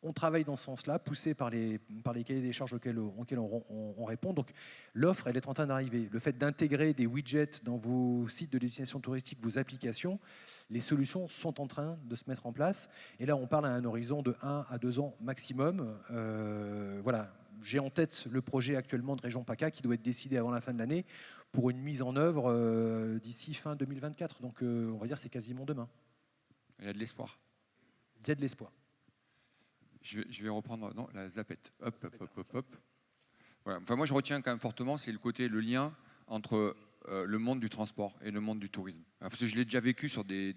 [SPEAKER 4] on travaille dans ce sens-là, poussé par les cahiers des charges auxquels on répond. Donc l'offre, elle est en train d'arriver. Le fait d'intégrer des widgets dans vos sites de destination touristique, vos applications, les solutions sont en train de se mettre en place. Et là, on parle à un horizon de 1 à 2 ans maximum. Voilà. J'ai en tête le projet actuellement de Région PACA qui doit être décidé avant la fin de l'année pour une mise en œuvre d'ici fin 2024. Donc on va dire c'est quasiment demain.
[SPEAKER 1] Il y a de l'espoir.
[SPEAKER 4] Il y a de l'espoir.
[SPEAKER 1] Je vais reprendre la zapette. Hop. Voilà. Enfin, moi, je retiens quand même fortement, c'est le lien entre le monde du transport et le monde du tourisme. Parce que je l'ai déjà vécu sur des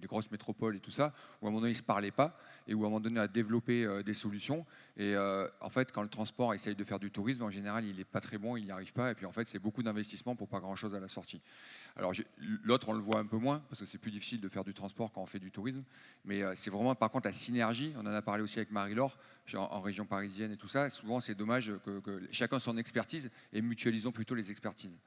[SPEAKER 1] grosses métropoles et tout ça, où à un moment donné, ils ne se parlaient pas, et où à un moment donné, on a développé des solutions. Et en fait, quand le transport essaye de faire du tourisme, en général, il n'est pas très bon, il n'y arrive pas. Et puis en fait, c'est beaucoup d'investissement pour pas grand-chose à la sortie. Alors l'autre, on le voit un peu moins, parce que c'est plus difficile de faire du transport quand on fait du tourisme. Mais c'est vraiment, par contre, la synergie. On en a parlé aussi avec Marie-Laure, en région parisienne et tout ça. Souvent, c'est dommage que chacun son expertise et mutualisons plutôt les expertises.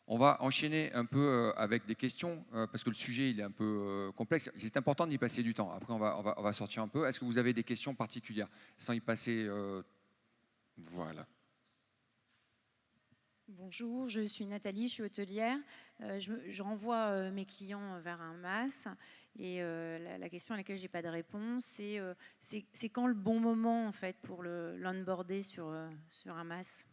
[SPEAKER 1] On va enchaîner un peu avec des questions, parce que le sujet il est un peu complexe. C'est important d'y passer du temps. Après, on va sortir un peu. Est-ce que vous avez des questions particulières sans y passer Voilà.
[SPEAKER 5] Bonjour, je suis Nathalie, je suis hôtelière. Je renvoie mes clients vers un MAS. Et la question à laquelle je n'ai pas de réponse, c'est quand le bon moment en fait, pour l'onboarder sur un MAS?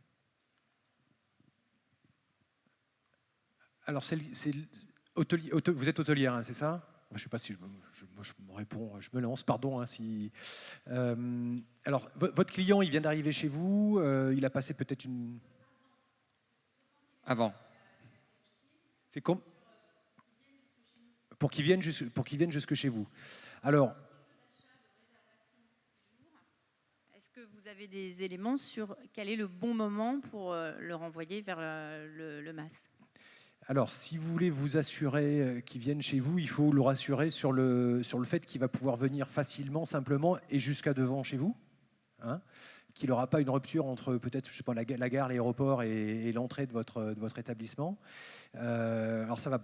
[SPEAKER 4] Alors, vous êtes hôtelière, hein, c'est ça? je ne sais pas si je me réponds, je me lance, pardon. Hein, si, alors, votre client, il vient d'arriver chez vous, il a passé peut-être une...
[SPEAKER 1] Avant.
[SPEAKER 4] C'est comme... Pour qu'il vienne jusque chez vous. Alors...
[SPEAKER 5] Est-ce que vous avez des éléments sur quel est le bon moment pour le renvoyer vers le MAS?
[SPEAKER 4] Alors, si vous voulez vous assurer qu'il vienne chez vous, il faut le rassurer sur le fait qu'il va pouvoir venir facilement, simplement, et jusqu'à devant chez vous. Hein, qu'il n'aura pas une rupture entre peut-être, je sais pas, la gare, l'aéroport et l'entrée de votre établissement. Alors, ça va...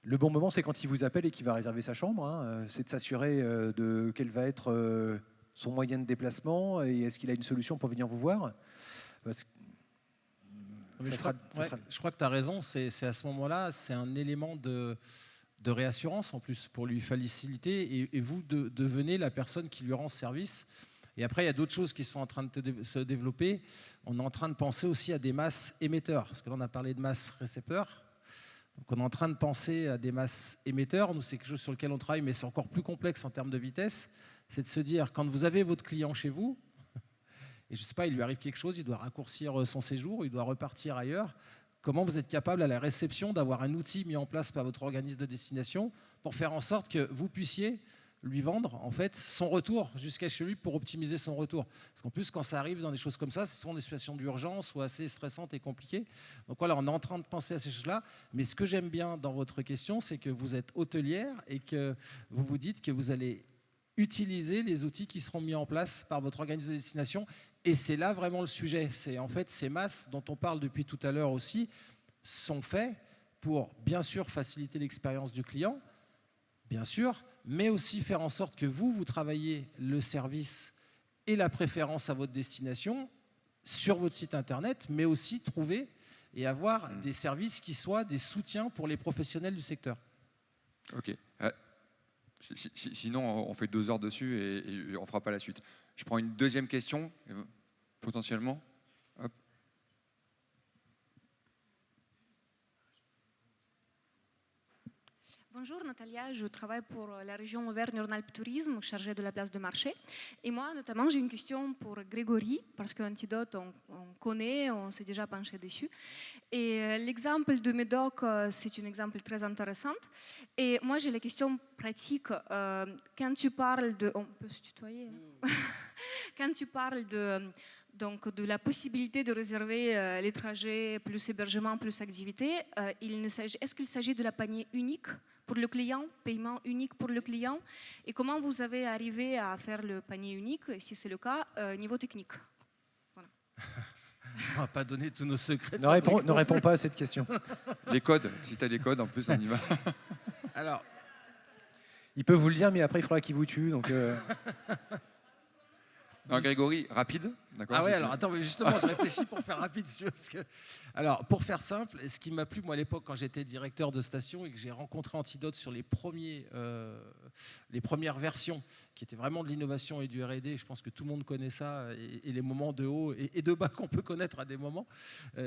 [SPEAKER 4] Le bon moment, c'est quand il vous appelle et qu'il va réserver sa chambre. Hein. C'est de s'assurer de quel va être son moyen de déplacement et est-ce qu'il a une solution pour venir vous voir. Parce que
[SPEAKER 3] je crois que tu as raison, c'est à ce moment-là, c'est un élément de réassurance en plus pour lui faciliter et vous devenez la personne qui lui rend service. Et après, il y a d'autres choses qui sont en train de se développer. On est en train de penser aussi à des masses émetteurs, parce que là, on a parlé de masses récepteurs. Donc, on est en train de penser à des masses émetteurs. Nous, c'est quelque chose sur lequel on travaille, mais c'est encore plus complexe en termes de vitesse. C'est de se dire, quand vous avez votre client chez vous, et je ne sais pas, il lui arrive quelque chose, il doit raccourcir son séjour, il doit repartir ailleurs. Comment vous êtes capable à la réception d'avoir un outil mis en place par votre organisme de destination pour faire en sorte que vous puissiez lui vendre en fait son retour jusqu'à chez lui pour optimiser son retour. Parce qu'en plus, quand ça arrive dans des choses comme ça, ce sont des situations d'urgence ou assez stressantes et compliquées. Donc voilà, on est en train de penser à ces choses-là. Mais ce que j'aime bien dans votre question, c'est que vous êtes hôtelière et que vous vous dites que vous allez utiliser les outils qui seront mis en place par votre organisme de destination. Et c'est là vraiment le sujet. C'est en fait ces masses dont on parle depuis tout à l'heure aussi sont faits pour bien sûr faciliter l'expérience du client, bien sûr, mais aussi faire en sorte que vous travaillez le service et la préférence à votre destination sur votre site internet, mais aussi trouver et avoir des services qui soient des soutiens pour les professionnels du secteur.
[SPEAKER 1] Ok. Sinon, on fait 2 heures dessus et on ne fera pas la suite. Je prends une deuxième question, potentiellement. Hop.
[SPEAKER 6] Bonjour Natalia, je travaille pour la région Auvergne-Rhône-Alpes Tourisme, chargée de la place de marché. Et moi, notamment, j'ai une question pour Grégory, parce qu'Antidote, on connaît, on s'est déjà penché dessus. Et l'exemple de Médoc, c'est un exemple très intéressant. Et moi, j'ai la question pratique. Quand tu parles de... On peut se tutoyer hein. Quand tu parles donc de la possibilité de réserver les trajets, plus hébergement, plus activité, est-ce qu'il s'agit de la panier unique pour le client, paiement unique pour le client? Et comment vous avez arrivé à faire le panier unique, si c'est le cas, niveau technique? Voilà.
[SPEAKER 3] On ne va pas donner tous nos secrets.
[SPEAKER 4] Ne réponds pas à cette question.
[SPEAKER 1] Les codes, si tu as des codes, en plus, on y va.
[SPEAKER 3] Alors,
[SPEAKER 4] il peut vous le dire, mais après, il faudra qu'il vous tue. Donc,
[SPEAKER 1] Non, Grégory, rapide.
[SPEAKER 3] Ah ouais, alors attends, mais justement, je réfléchis pour faire rapide. Parce que, alors, pour faire simple, ce qui m'a plu, moi, à l'époque, quand j'étais directeur de station et que j'ai rencontré Antidote sur les premières versions, qui étaient vraiment de l'innovation et du R&D, je pense que tout le monde connaît ça, et les moments de haut et de bas qu'on peut connaître à des moments,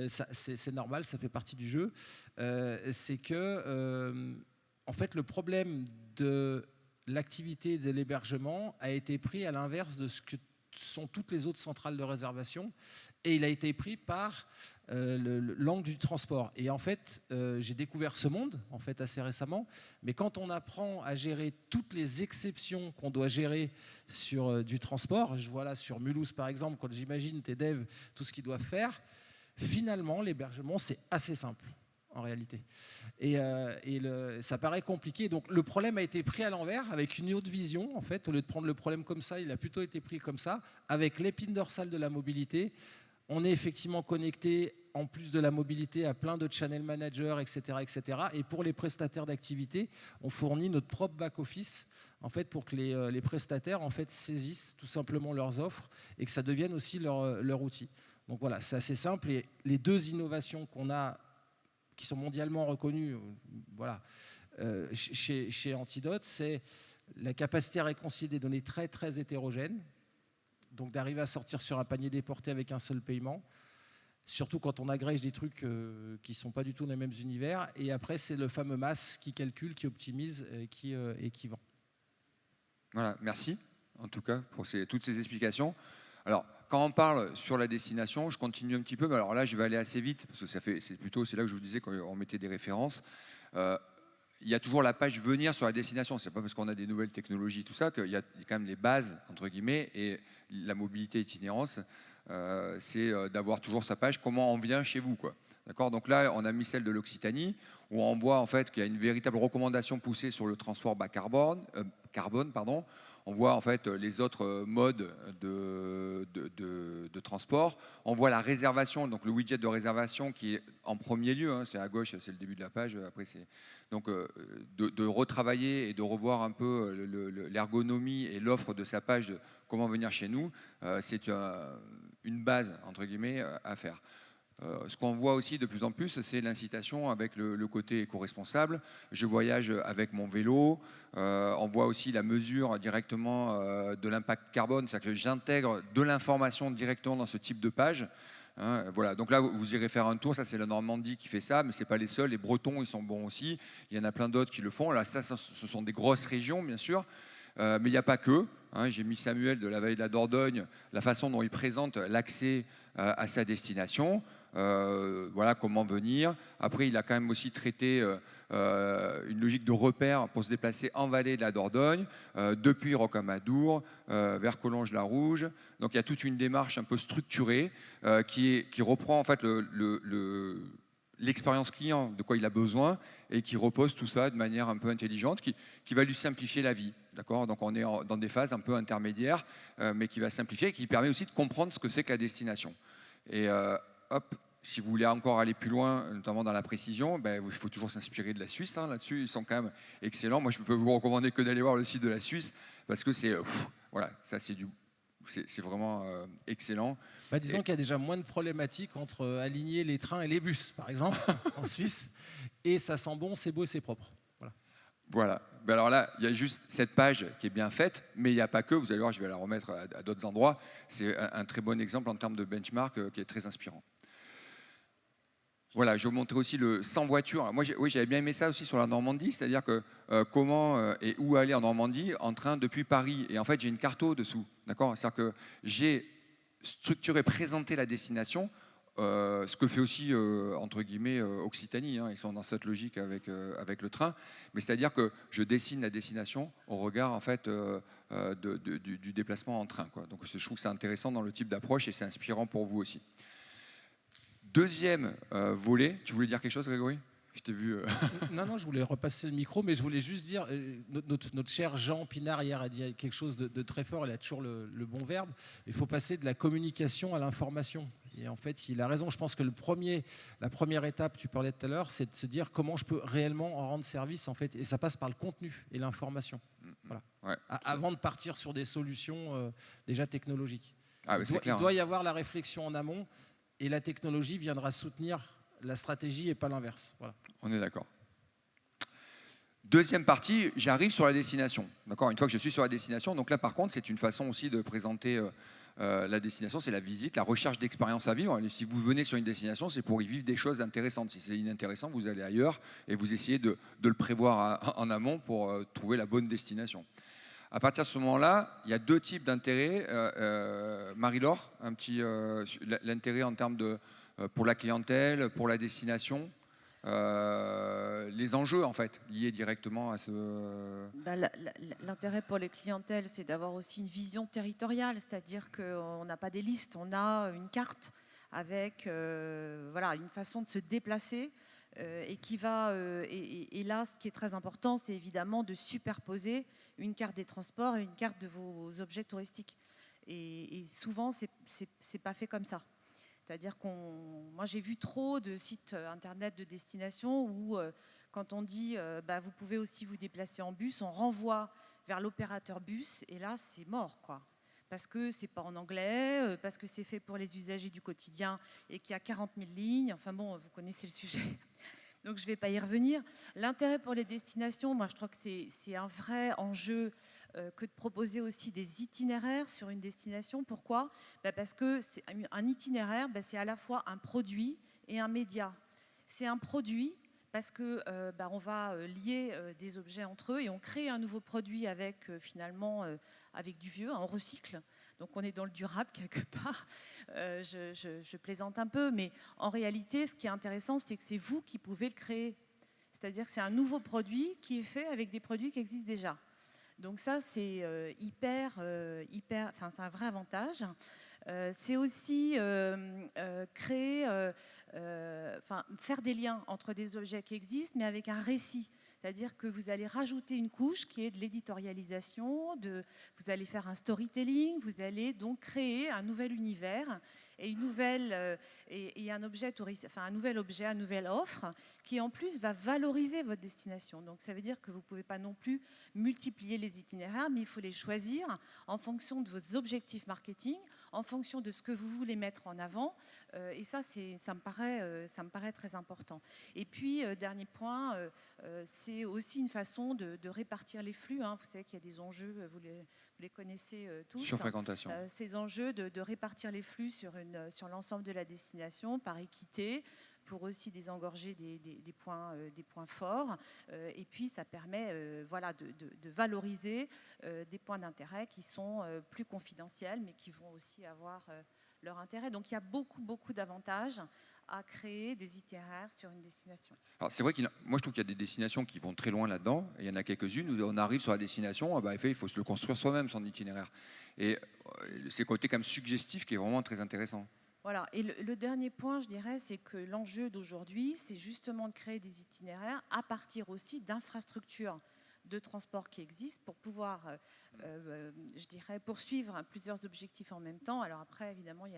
[SPEAKER 3] c'est normal, ça fait partie du jeu. C'est que, en fait, le problème de l'activité de l'hébergement a été pris à l'inverse de ce que sont toutes les autres centrales de réservation, et il a été pris par l'angle du transport. Et en fait, j'ai découvert ce monde en fait assez récemment, mais quand on apprend à gérer toutes les exceptions qu'on doit gérer sur du transport, je vois là sur Mulhouse par exemple, quand j'imagine tes devs, tout ce qu'ils doivent faire, finalement l'hébergement c'est assez simple en réalité. Et ça paraît compliqué. Donc le problème a été pris à l'envers avec une autre vision. En fait, au lieu de prendre le problème comme ça, il a plutôt été pris comme ça, avec l'épine dorsale de la mobilité. On est effectivement connecté, en plus de la mobilité, à plein de channel managers, etc., etc. Et pour les prestataires d'activité, on fournit notre propre back-office en fait, pour que les prestataires en fait, saisissent tout simplement leurs offres et que ça devienne aussi leur outil. Donc voilà, c'est assez simple. Et les deux innovations qu'on a, qui sont mondialement reconnus voilà, chez Antidote, c'est la capacité à réconcilier des données très, très hétérogènes, donc d'arriver à sortir sur un panier déporté avec un seul paiement, surtout quand on agrège des trucs qui ne sont pas du tout dans les mêmes univers. Et après, c'est le fameux MAS qui calcule, qui optimise et qui vend.
[SPEAKER 1] Voilà, merci en tout cas pour toutes ces explications. Alors, quand on parle sur la destination, je continue un petit peu, mais alors là, je vais aller assez vite, parce que c'est là que je vous disais qu'on mettait des références. Il y a toujours la page venir sur la destination. C'est pas parce qu'on a des nouvelles technologies, tout ça, qu'il y a quand même les bases, entre guillemets, et la mobilité itinérance, c'est d'avoir toujours sa page, comment on vient chez vous, quoi. D'accord. Donc là, on a mis celle de l'Occitanie, où on voit en fait qu'il y a une véritable recommandation poussée sur le transport bas carbone, pardon. On voit en fait les autres modes de transport. On voit la réservation, donc le widget de réservation qui est en premier lieu. Hein, c'est à gauche, c'est le début de la page. Après, c'est donc de retravailler et de revoir un peu l'ergonomie et l'offre de sa page, de comment venir chez nous. C'est une base entre guillemets à faire. Ce qu'on voit aussi de plus en plus, c'est l'incitation avec le côté éco-responsable. Je voyage avec mon vélo. On voit aussi la mesure directement de l'impact carbone, c'est-à-dire que j'intègre de l'information directement dans ce type de page. Hein, voilà. Donc là, vous irez faire un tour. Ça, c'est la Normandie qui fait ça, mais c'est pas les seuls. Les Bretons, ils sont bons aussi. Il y en a plein d'autres qui le font. Là, ce sont des grosses régions, bien sûr. Mais il n'y a pas que. Hein, j'ai mis Samuel de la vallée de la Dordogne, la façon dont il présente l'accès à sa destination. Voilà comment venir. Après, il a quand même aussi traité une logique de repère pour se déplacer en vallée de la Dordogne, depuis Rocamadour vers Collonges-la-Rouge. Donc il y a toute une démarche un peu structurée qui reprend en fait l'expérience client, de quoi il a besoin, et qui repose tout ça de manière un peu intelligente, qui va lui simplifier la vie. D'accord. Donc on est dans des phases un peu intermédiaires, mais qui va simplifier et qui permet aussi de comprendre ce que c'est que la destination. Et hop, si vous voulez encore aller plus loin, notamment dans la précision, il faut toujours s'inspirer de la Suisse. Hein, là-dessus, ils sont quand même excellents. Moi, je ne peux vous recommander que d'aller voir le site de la Suisse, parce que c'est vraiment excellent.
[SPEAKER 3] Disons qu'il y a déjà moins de problématiques entre aligner les trains et les bus, par exemple, en Suisse. Et ça sent bon, c'est beau, c'est propre.
[SPEAKER 1] Voilà. Alors là, il y a juste cette page qui est bien faite, mais il n'y a pas que. Vous allez voir, je vais la remettre à d'autres endroits. C'est un très bon exemple en termes de benchmark qui est très inspirant. Voilà, je vais vous montrer aussi le sans voiture. Moi, j'avais bien aimé ça aussi sur la Normandie, c'est-à-dire que comment et où aller en Normandie en train depuis Paris. Et en fait, j'ai une carte dessous, d'accord. C'est-à-dire que j'ai structuré, présenté la destination, ce que fait aussi entre guillemets Occitanie. Hein, ils sont dans cette logique avec le train. Mais c'est-à-dire que je dessine la destination au regard en fait du déplacement en train, quoi. Donc, je trouve que c'est intéressant dans le type d'approche et c'est inspirant pour vous aussi. Deuxième volet, tu voulais dire quelque chose, Grégory? Je t'ai vu.
[SPEAKER 3] Non, je voulais repasser le micro, mais je voulais juste dire, notre cher Jean Pinard hier a dit quelque chose de très fort, il a toujours le bon verbe. Il faut passer de la communication à l'information. Et en fait, il a raison. Je pense que la première étape, tu parlais tout à l'heure, c'est de se dire comment je peux réellement en rendre service, en fait. Et ça passe par le contenu et l'information. Voilà.
[SPEAKER 1] Ouais.
[SPEAKER 3] Avant de partir sur des solutions déjà technologiques.
[SPEAKER 1] Ah,
[SPEAKER 3] Il doit y avoir la réflexion en amont. Et la technologie viendra soutenir la stratégie et pas l'inverse. Voilà.
[SPEAKER 1] On est d'accord. Deuxième partie, j'arrive sur la destination. D'accord. Une fois que je suis sur la destination, donc là par contre, c'est une façon aussi de présenter la destination, c'est la visite, la recherche d'expérience à vivre. Et si vous venez sur une destination, c'est pour y vivre des choses intéressantes. Si c'est inintéressant, vous allez ailleurs et vous essayez de le prévoir en amont pour trouver la bonne destination. À partir de ce moment-là, il y a deux types d'intérêts. Marie-Laure, l'intérêt en termes pour la clientèle, pour la destination, les enjeux en fait liés directement à ce.
[SPEAKER 7] L'intérêt pour les clientèles, c'est d'avoir aussi une vision territoriale, c'est-à-dire qu'on n'a pas des listes, on a une carte avec une façon de se déplacer. Et là, ce qui est très important, c'est évidemment de superposer une carte des transports et une carte de vos objets touristiques. Et souvent, c'est pas fait comme ça. C'est-à-dire moi, j'ai vu trop de sites internet de destination où, quand on dit vous pouvez aussi vous déplacer en bus, on renvoie vers l'opérateur bus, et là, c'est mort, quoi. Parce que c'est pas en anglais, parce que c'est fait pour les usagers du quotidien et qu'il y a 40 000 lignes. Enfin bon, vous connaissez le sujet. Donc je ne vais pas y revenir. L'intérêt pour les destinations, moi je trouve que c'est un vrai enjeu que de proposer aussi des itinéraires sur une destination. Pourquoi? Parce que un itinéraire, c'est à la fois un produit et un média. C'est un produit parce que on va lier des objets entre eux et on crée un nouveau produit avec finalement avec du vieux, on recycle. Donc on est dans le durable quelque part. Je plaisante un peu, mais en réalité, ce qui est intéressant, c'est que c'est vous qui pouvez le créer. C'est-à-dire que c'est un nouveau produit qui est fait avec des produits qui existent déjà. Donc ça, c'est c'est un vrai avantage. C'est aussi faire des liens entre des objets qui existent, mais avec un récit. C'est-à-dire que vous allez rajouter une couche qui est de l'éditorialisation, vous allez faire un storytelling, vous allez donc créer un nouvel univers et une nouvelle un objet un nouvel objet, une nouvelle offre qui en plus va valoriser votre destination. Donc ça veut dire que vous ne pouvez pas non plus multiplier les itinéraires, mais il faut les choisir en fonction de vos objectifs marketing, en fonction de ce que vous voulez mettre en avant. Et ça me paraît très important. Et puis, dernier point, c'est aussi une façon de répartir les flux. Vous savez qu'il y a des enjeux, vous les connaissez tous.
[SPEAKER 1] Sur fréquentation.
[SPEAKER 7] Ces enjeux de répartir les flux sur l'ensemble de la destination par équité, pour aussi désengorger des points forts. Et puis, ça permet de valoriser des points d'intérêt qui sont plus confidentiels, mais qui vont aussi avoir leur intérêt. Donc, il y a beaucoup d'avantages à créer des itinéraires sur une destination.
[SPEAKER 1] Alors c'est vrai moi je trouve qu'il y a des destinations qui vont très loin là-dedans, et il y en a quelques-unes où on arrive sur la destination, il faut se le construire soi-même son itinéraire. Et c'est le côté quand même suggestif qui est vraiment très intéressant.
[SPEAKER 7] Voilà, et le dernier point, je dirais, c'est que l'enjeu d'aujourd'hui, c'est justement de créer des itinéraires à partir aussi d'infrastructures de transport qui existent pour pouvoir, je dirais, poursuivre plusieurs objectifs en même temps. Alors après, évidemment, il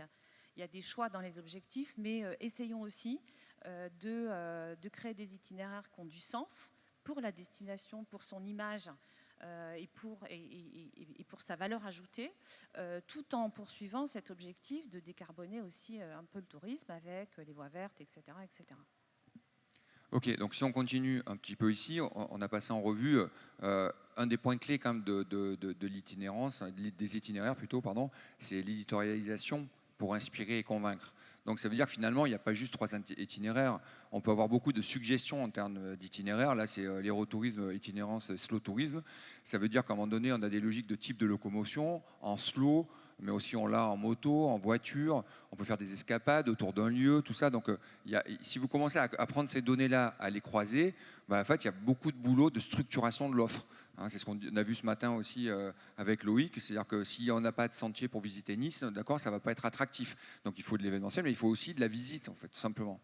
[SPEAKER 7] y a des choix dans les objectifs, mais essayons aussi de créer des itinéraires qui ont du sens pour la destination, pour son image et pour sa valeur ajoutée, tout en poursuivant cet objectif de décarboner aussi un peu le tourisme avec les voies vertes, etc. etc.
[SPEAKER 1] Ok, donc si on continue un petit peu ici, on a passé en revue un des points clés quand même de l'itinérance, des itinéraires plutôt, pardon, c'est l'éditorialisation pour inspirer et convaincre. Donc ça veut dire que finalement, il n'y a pas juste 3 itinéraires. On peut avoir beaucoup de suggestions en termes d'itinéraires. Là, c'est l'aérotourisme, itinérance, slow tourisme. Ça veut dire qu'à un moment donné, on a des logiques de type de locomotion, en slow, mais aussi on l'a en moto, en voiture. On peut faire des escapades autour d'un lieu, tout ça. Donc si vous commencez à prendre ces données-là, à les croiser, en fait, il y a beaucoup de boulot de structuration de l'offre. C'est ce qu'on a vu ce matin aussi avec Loïc, c'est-à-dire que si on n'a pas de sentier pour visiter Nice, d'accord, ça ne va pas être attractif. Donc il faut de l'événementiel, mais il faut aussi de la visite, en fait, tout simplement.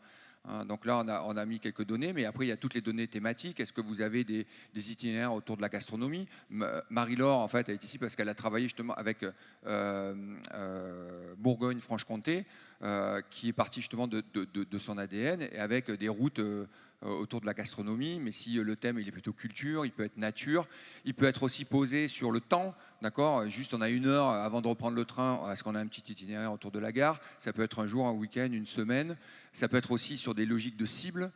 [SPEAKER 1] Donc là, on a mis quelques données, mais après, il y a toutes les données thématiques. Est-ce que vous avez des itinéraires autour de la gastronomie? Marie-Laure, en fait, elle est ici parce qu'elle a travaillé justement avec Bourgogne-Franche-Comté, qui est partie justement de son ADN, et avec des routes autour de la gastronomie, mais si le thème il est plutôt culture, il peut être nature, il peut être aussi posé sur le temps, d'accord, juste on a 1 heure avant de reprendre le train, est-ce qu'on a un petit itinéraire autour de la gare, ça peut être un jour, un week-end, une semaine, ça peut être aussi sur des logiques de cible,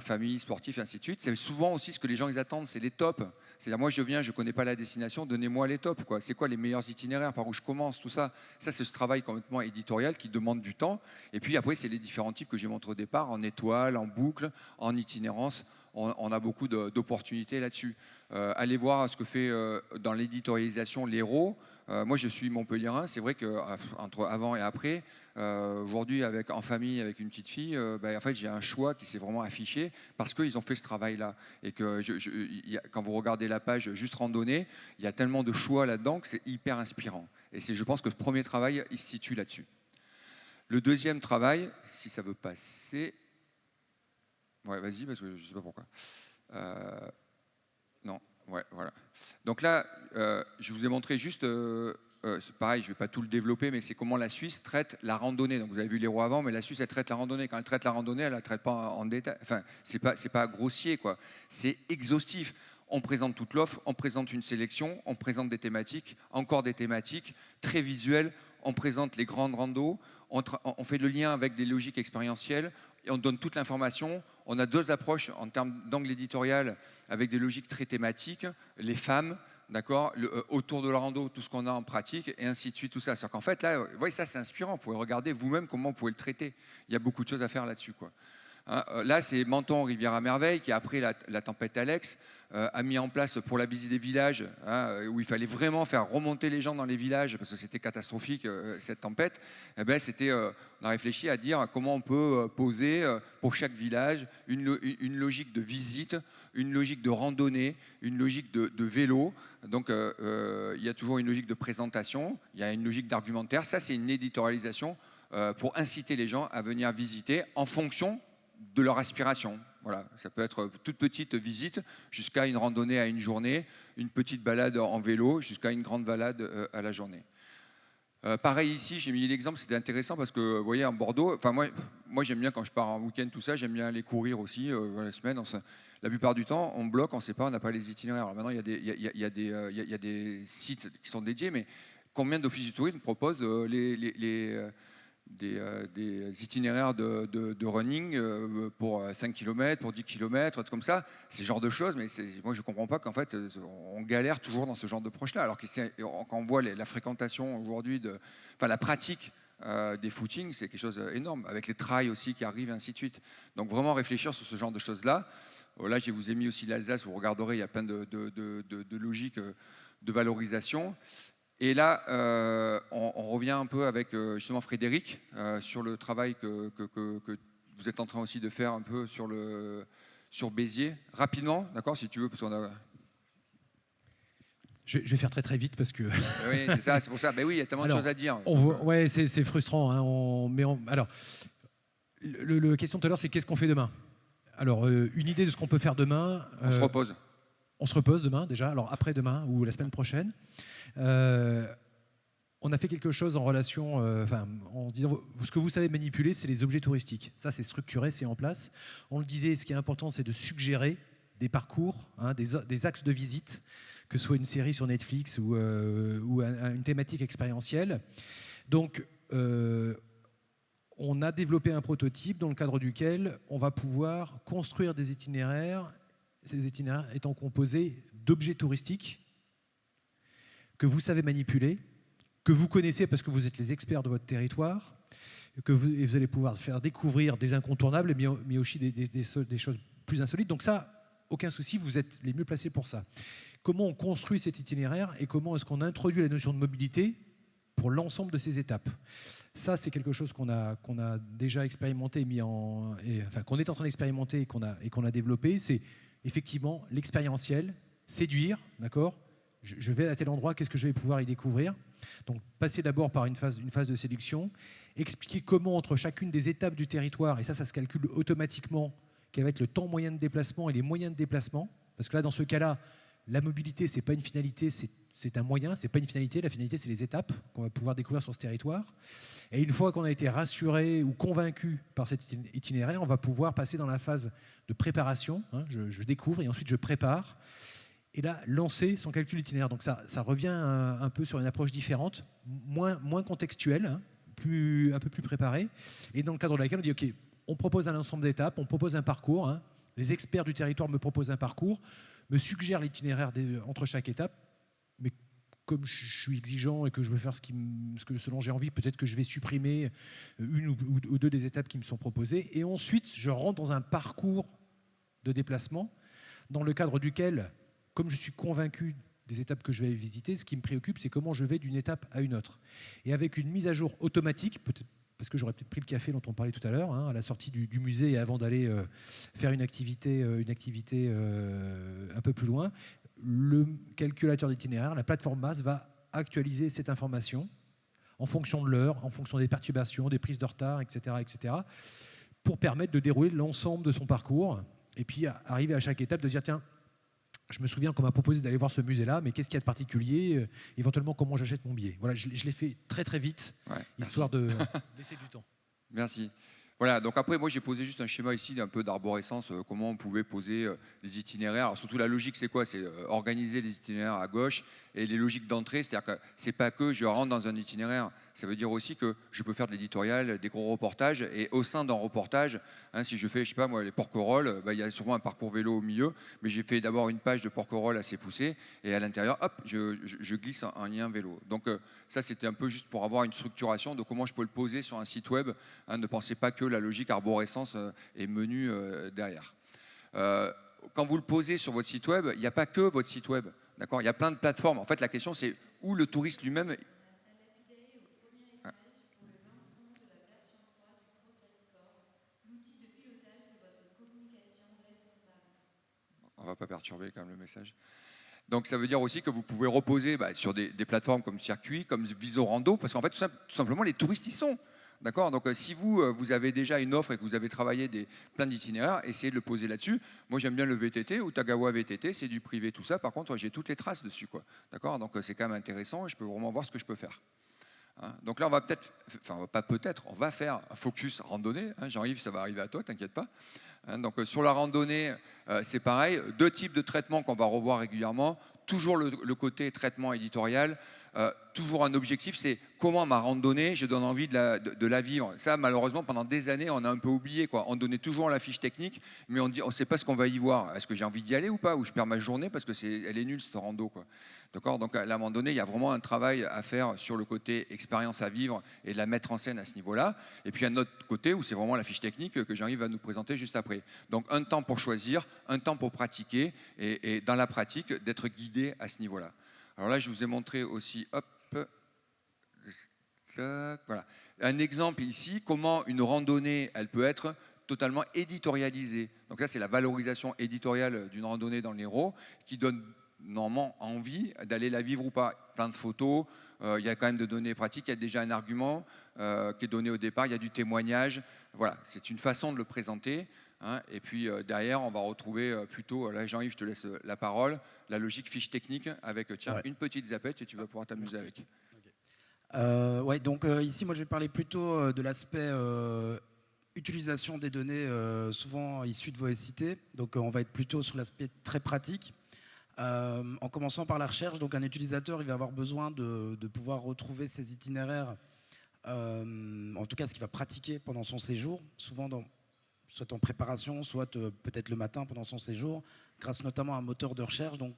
[SPEAKER 1] famille, sportif, ainsi de suite. C'est souvent aussi ce que les gens ils attendent, c'est les tops. C'est-à-dire moi je viens, je ne connais pas la destination, donnez-moi les tops, quoi. C'est quoi les meilleurs itinéraires, par où je commence, tout ça. Ça c'est ce travail complètement éditorial qui demande du temps. Et puis après c'est les différents types que j'ai montré au départ, en étoile, en boucle, en itinérance. On a beaucoup d'opportunités là-dessus. Allez voir ce que fait dans l'éditorialisation l'Hérault. Moi, je suis montpelliérain. C'est vrai qu'entre avant et après, aujourd'hui, en famille, avec une petite fille, en fait, j'ai un choix qui s'est vraiment affiché parce qu'ils ont fait ce travail-là. Et que quand vous regardez la page juste randonnée, il y a tellement de choix là-dedans que c'est hyper inspirant. Et je pense que le premier travail, il se situe là-dessus. Le deuxième travail, si ça veut passer... Ouais, vas-y, parce que je ne sais pas pourquoi. Non, ouais, voilà. Donc là, je vous ai montré juste, c'est pareil, je ne vais pas tout le développer, mais c'est comment la Suisse traite la randonnée. Donc vous avez vu l'Hérault avant, mais la Suisse, elle traite la randonnée. Quand elle traite la randonnée, elle ne la traite pas en détail. Enfin, c'est pas grossier, quoi. C'est exhaustif. On présente toute l'offre, on présente une sélection, on présente des thématiques, encore des thématiques, très visuelles. On présente les grandes randos, on fait le lien avec des logiques expérientielles et on donne toute l'information. On a deux approches en termes d'angle éditorial avec des logiques très thématiques, les femmes, d'accord, autour de la rando, tout ce qu'on a en pratique, et ainsi de suite, tout ça. C'est-à-dire qu'en fait, là, vous voyez, ça, c'est inspirant. Vous pouvez regarder vous-même comment vous pouvez le traiter. Il y a beaucoup de choses à faire là-dessus, quoi. Hein, là, c'est Menton, Rivière à Merveille, qui, après la tempête Alex, a mis en place pour la visite des villages, hein, où il fallait vraiment faire remonter les gens dans les villages, parce que c'était catastrophique, cette tempête. Eh ben, on a réfléchi à dire comment on peut poser pour chaque village une logique de visite, une logique de randonnée, une logique de vélo. Donc, il y a toujours une logique de présentation, il y a une logique d'argumentaire. Ça, c'est une éditorialisation pour inciter les gens à venir visiter en fonction de leur aspiration. Voilà, ça peut être toute petite visite jusqu'à une randonnée à une journée, une petite balade en vélo jusqu'à une grande balade à la journée. Pareil ici, j'ai mis l'exemple, c'était intéressant parce que vous voyez en Bordeaux, enfin moi j'aime bien quand je pars en week-end, tout ça, j'aime bien aller courir aussi la semaine. La plupart du temps, on bloque, on ne sait pas, on n'a pas les itinéraires. Alors maintenant, il y a des sites qui sont dédiés, mais combien d'offices du tourisme proposent des itinéraires de running pour 5 km, pour 10 km, comme ça, c'est ce genre de choses, mais moi je ne comprends pas qu'en fait on galère toujours dans ce genre d'approche-là, alors que quand on voit la fréquentation aujourd'hui, la pratique des footings, c'est quelque chose d'énorme, avec les trails aussi qui arrivent et ainsi de suite. Donc vraiment réfléchir sur ce genre de choses-là. Là, je vous ai mis aussi l'Alsace, vous regarderez, il y a plein de logiques de valorisation. Et là, on revient un peu avec justement Frédéric sur le travail que vous êtes en train aussi de faire un peu sur Béziers. Rapidement, d'accord, si tu veux, parce qu'on a...
[SPEAKER 4] Je vais faire très très vite parce que...
[SPEAKER 1] Oui, c'est ça, c'est pour ça. Ben oui, il y a tellement de choses à dire.
[SPEAKER 4] Ouais, c'est frustrant. Hein, alors, la question tout à l'heure, c'est qu'est-ce qu'on fait demain? Alors, une idée de ce qu'on peut faire demain...
[SPEAKER 1] On se repose.
[SPEAKER 4] On se repose demain déjà, alors après-demain ou la semaine prochaine. On a fait quelque chose en relation, en disant ce que vous savez manipuler, c'est les objets touristiques. Ça, c'est structuré, c'est en place. On le disait, ce qui est important, c'est de suggérer des parcours, hein, des axes de visite, que ce soit une série sur Netflix ou une thématique expérientielle. Donc, on a développé un prototype dans le cadre duquel on va pouvoir construire des itinéraires, ces itinéraires étant composés d'objets touristiques que vous savez manipuler, que vous connaissez parce que vous êtes les experts de votre territoire, que vous allez pouvoir faire découvrir des incontournables, mais aussi des choses plus insolites. Donc ça, aucun souci, vous êtes les mieux placés pour ça. Comment on construit cet itinéraire et comment est-ce qu'on introduit la notion de mobilité pour l'ensemble de ces étapes? Ça, c'est quelque chose qu'on a déjà expérimenté, qu'on est en train d'expérimenter et qu'on a développé. C'est effectivement l'expérientiel, séduire, d'accord? Je vais à tel endroit, qu'est-ce que je vais pouvoir y découvrir? Donc, passer d'abord par une phase de séduction, expliquer comment, entre chacune des étapes du territoire, et ça se calcule automatiquement, quel va être le temps moyen de déplacement et les moyens de déplacement. Parce que là, dans ce cas-là, la mobilité, ce n'est pas une finalité, c'est un moyen, ce n'est pas une finalité. La finalité, c'est les étapes qu'on va pouvoir découvrir sur ce territoire. Et une fois qu'on a été rassuré ou convaincu par cet itinéraire, on va pouvoir passer dans la phase de préparation. Hein, je découvre et ensuite je prépare. Et là, lancer son calcul itinéraire. Donc ça revient un peu sur une approche différente, moins contextuelle, hein, un peu plus préparée. Et dans le cadre de laquelle on dit, OK, on propose un ensemble d'étapes, on propose un parcours. Hein, les experts du territoire me proposent un parcours, me suggèrent l'itinéraire entre chaque étape. Mais comme je suis exigeant et que je veux faire selon j'ai envie, peut-être que je vais supprimer une ou deux des étapes qui me sont proposées. Et ensuite, je rentre dans un parcours de déplacement dans le cadre duquel, comme je suis convaincu des étapes que je vais visiter, ce qui me préoccupe, c'est comment je vais d'une étape à une autre. Et avec une mise à jour automatique, peut-être parce que j'aurais peut-être pris le café dont on parlait tout à l'heure, hein, à la sortie du musée et avant d'aller faire une activité un peu plus loin, le calculateur d'itinéraire, la plateforme MAS, va actualiser cette information en fonction de l'heure, en fonction des perturbations, des prises de retard, etc., pour permettre de dérouler l'ensemble de son parcours et puis arriver à chaque étape de dire, tiens, je me souviens qu'on m'a proposé d'aller voir ce musée-là, mais qu'est-ce qu'il y a de particulier? Éventuellement, comment j'achète mon billet? Voilà, je l'ai fait très très vite, histoire de laisser du temps.
[SPEAKER 1] Merci. Voilà, donc après, moi j'ai posé juste un schéma ici d'un peu d'arborescence, comment on pouvait poser les itinéraires. Alors, surtout la logique, c'est quoi? C'est organiser les itinéraires à gauche et les logiques d'entrée, c'est-à-dire que c'est pas que je rentre dans un itinéraire, ça veut dire aussi que je peux faire de l'éditorial, des gros reportages, et au sein d'un reportage, si je fais, je sais pas moi, les Porquerolles, il y a sûrement un parcours vélo au milieu, mais j'ai fait d'abord une page de Porquerolles assez poussée, et à l'intérieur, hop, je glisse un lien vélo. Donc ça, c'était un peu juste pour avoir une structuration de comment je peux le poser sur un site web. Ne pensez pas que la logique arborescence est menu derrière. Quand vous le posez sur votre site web, il n'y a pas que votre site web. D'accord ? Il y a plein de plateformes. En fait, la question, c'est où le touriste lui-même... On ne va pas perturber quand même le message. Donc ça veut dire aussi que vous pouvez reposer sur des plateformes comme Circuit, comme Visorando, parce qu'en fait, tout simplement, les touristes y sont. D'accord ? Donc si vous avez déjà une offre et que vous avez travaillé plein d'itinéraires, essayez de le poser là-dessus. Moi, j'aime bien le VTT, Utagawa VTT, c'est du privé, tout ça. Par contre, j'ai toutes les traces dessus, quoi. D'accord ? Donc c'est quand même intéressant et je peux vraiment voir ce que je peux faire. Donc là, on va peut-être, enfin pas peut-être, on va faire un focus randonnée. Jean-Yves, ça va arriver à toi, t'inquiète pas. Donc sur la randonnée, c'est pareil, 2 types de traitements qu'on va revoir régulièrement. Toujours le côté traitement éditorial, toujours un objectif, c'est comment ma randonnée, je donne envie de la vivre. Ça, malheureusement, pendant des années, on a un peu oublié, quoi. On donnait toujours la fiche technique, mais on ne sait pas ce qu'on va y voir. Est-ce que j'ai envie d'y aller ou pas ? Ou je perds ma journée parce qu'elle est nulle, cette rando, quoi. D'accord ? Donc à un moment donné, il y a vraiment un travail à faire sur le côté expérience à vivre et de la mettre en scène à ce niveau-là. Et puis un autre côté où c'est vraiment la fiche technique que j'arrive à nous présenter juste après. Donc un temps pour choisir, un temps pour pratiquer et dans la pratique, d'être guidé à ce niveau-là. Alors là, je vous ai montré aussi, hop, voilà, un exemple ici, comment une randonnée, elle peut être totalement éditorialisée. Donc là, c'est la valorisation éditoriale d'une randonnée dans l'Hérault qui donne normalement envie d'aller la vivre ou pas. Plein de photos, il y a quand même de données pratiques, il y a déjà un argument qui est donné au départ, il y a du témoignage. Voilà, c'est une façon de le présenter. Et puis derrière, on va retrouver plutôt, là Jean-Yves, je te laisse la parole, la logique fiche technique avec une petite zapette et tu vas pouvoir t'amuser avec.
[SPEAKER 8] Ouais, donc ici, moi je vais parler plutôt de l'aspect utilisation des données souvent issues de vos SIT. Donc on va être plutôt sur l'aspect très pratique. En commençant par la recherche, donc un utilisateur il va avoir besoin de pouvoir retrouver ses itinéraires, en tout cas ce qu'il va pratiquer pendant son séjour, souvent soit en préparation, soit peut-être le matin pendant son séjour, grâce notamment à un moteur de recherche. Donc,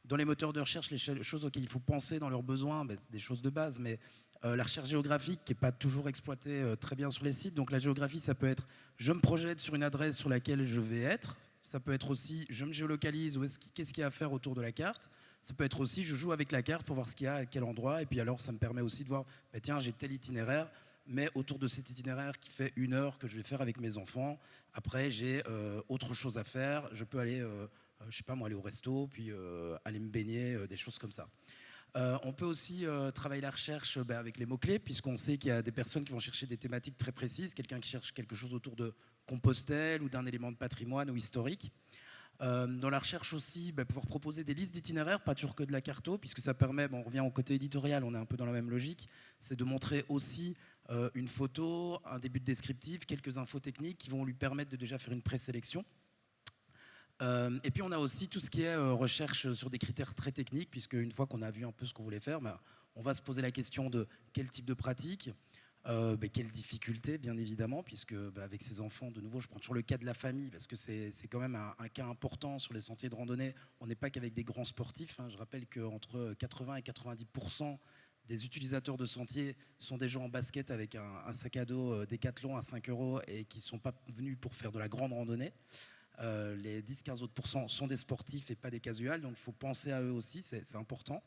[SPEAKER 8] dans les moteurs de recherche, les choses auxquelles il faut penser dans leurs besoins, c'est des choses de base, mais la recherche géographique qui n'est pas toujours exploitée très bien sur les sites. Donc la géographie, ça peut être je me projette sur une adresse sur laquelle je vais être. Ça peut être aussi je me géolocalise, qu'est-ce qu'il y a à faire autour de la carte. Ça peut être aussi je joue avec la carte pour voir ce qu'il y a à quel endroit. Et puis alors ça me permet aussi de voir, tiens, j'ai tel itinéraire, mais autour de cet itinéraire qui fait 1 heure que je vais faire avec mes enfants, après j'ai autre chose à faire. Je peux aller, je sais pas moi, aller au resto, puis aller me baigner, des choses comme ça. On peut aussi travailler la recherche avec les mots-clés, puisqu'on sait qu'il y a des personnes qui vont chercher des thématiques très précises, quelqu'un qui cherche quelque chose autour de Compostelle ou d'un élément de patrimoine ou historique. Dans la recherche aussi, pouvoir proposer des listes d'itinéraires, pas toujours que de la carto, puisque ça permet, on revient au côté éditorial, on est un peu dans la même logique, c'est de montrer aussi une photo, un début de descriptif, quelques infos techniques qui vont lui permettre de déjà faire une présélection. Et puis on a aussi tout ce qui est recherche sur des critères très techniques, puisque une fois qu'on a vu un peu ce qu'on voulait faire, on va se poser la question de quel type de pratique, quelle difficulté bien évidemment, puisque avec ses enfants, de nouveau je prends toujours le cas de la famille, parce que c'est quand même un cas important sur les sentiers de randonnée. On n'est pas qu'avec des grands sportifs, je rappelle qu'entre 80 et 90% des utilisateurs de sentiers sont des gens en basket avec un sac à dos Décathlon à 5 € et qui ne sont pas venus pour faire de la grande randonnée. Les 10-15 autres % sont des sportifs et pas des casuals, donc il faut penser à eux aussi, c'est important.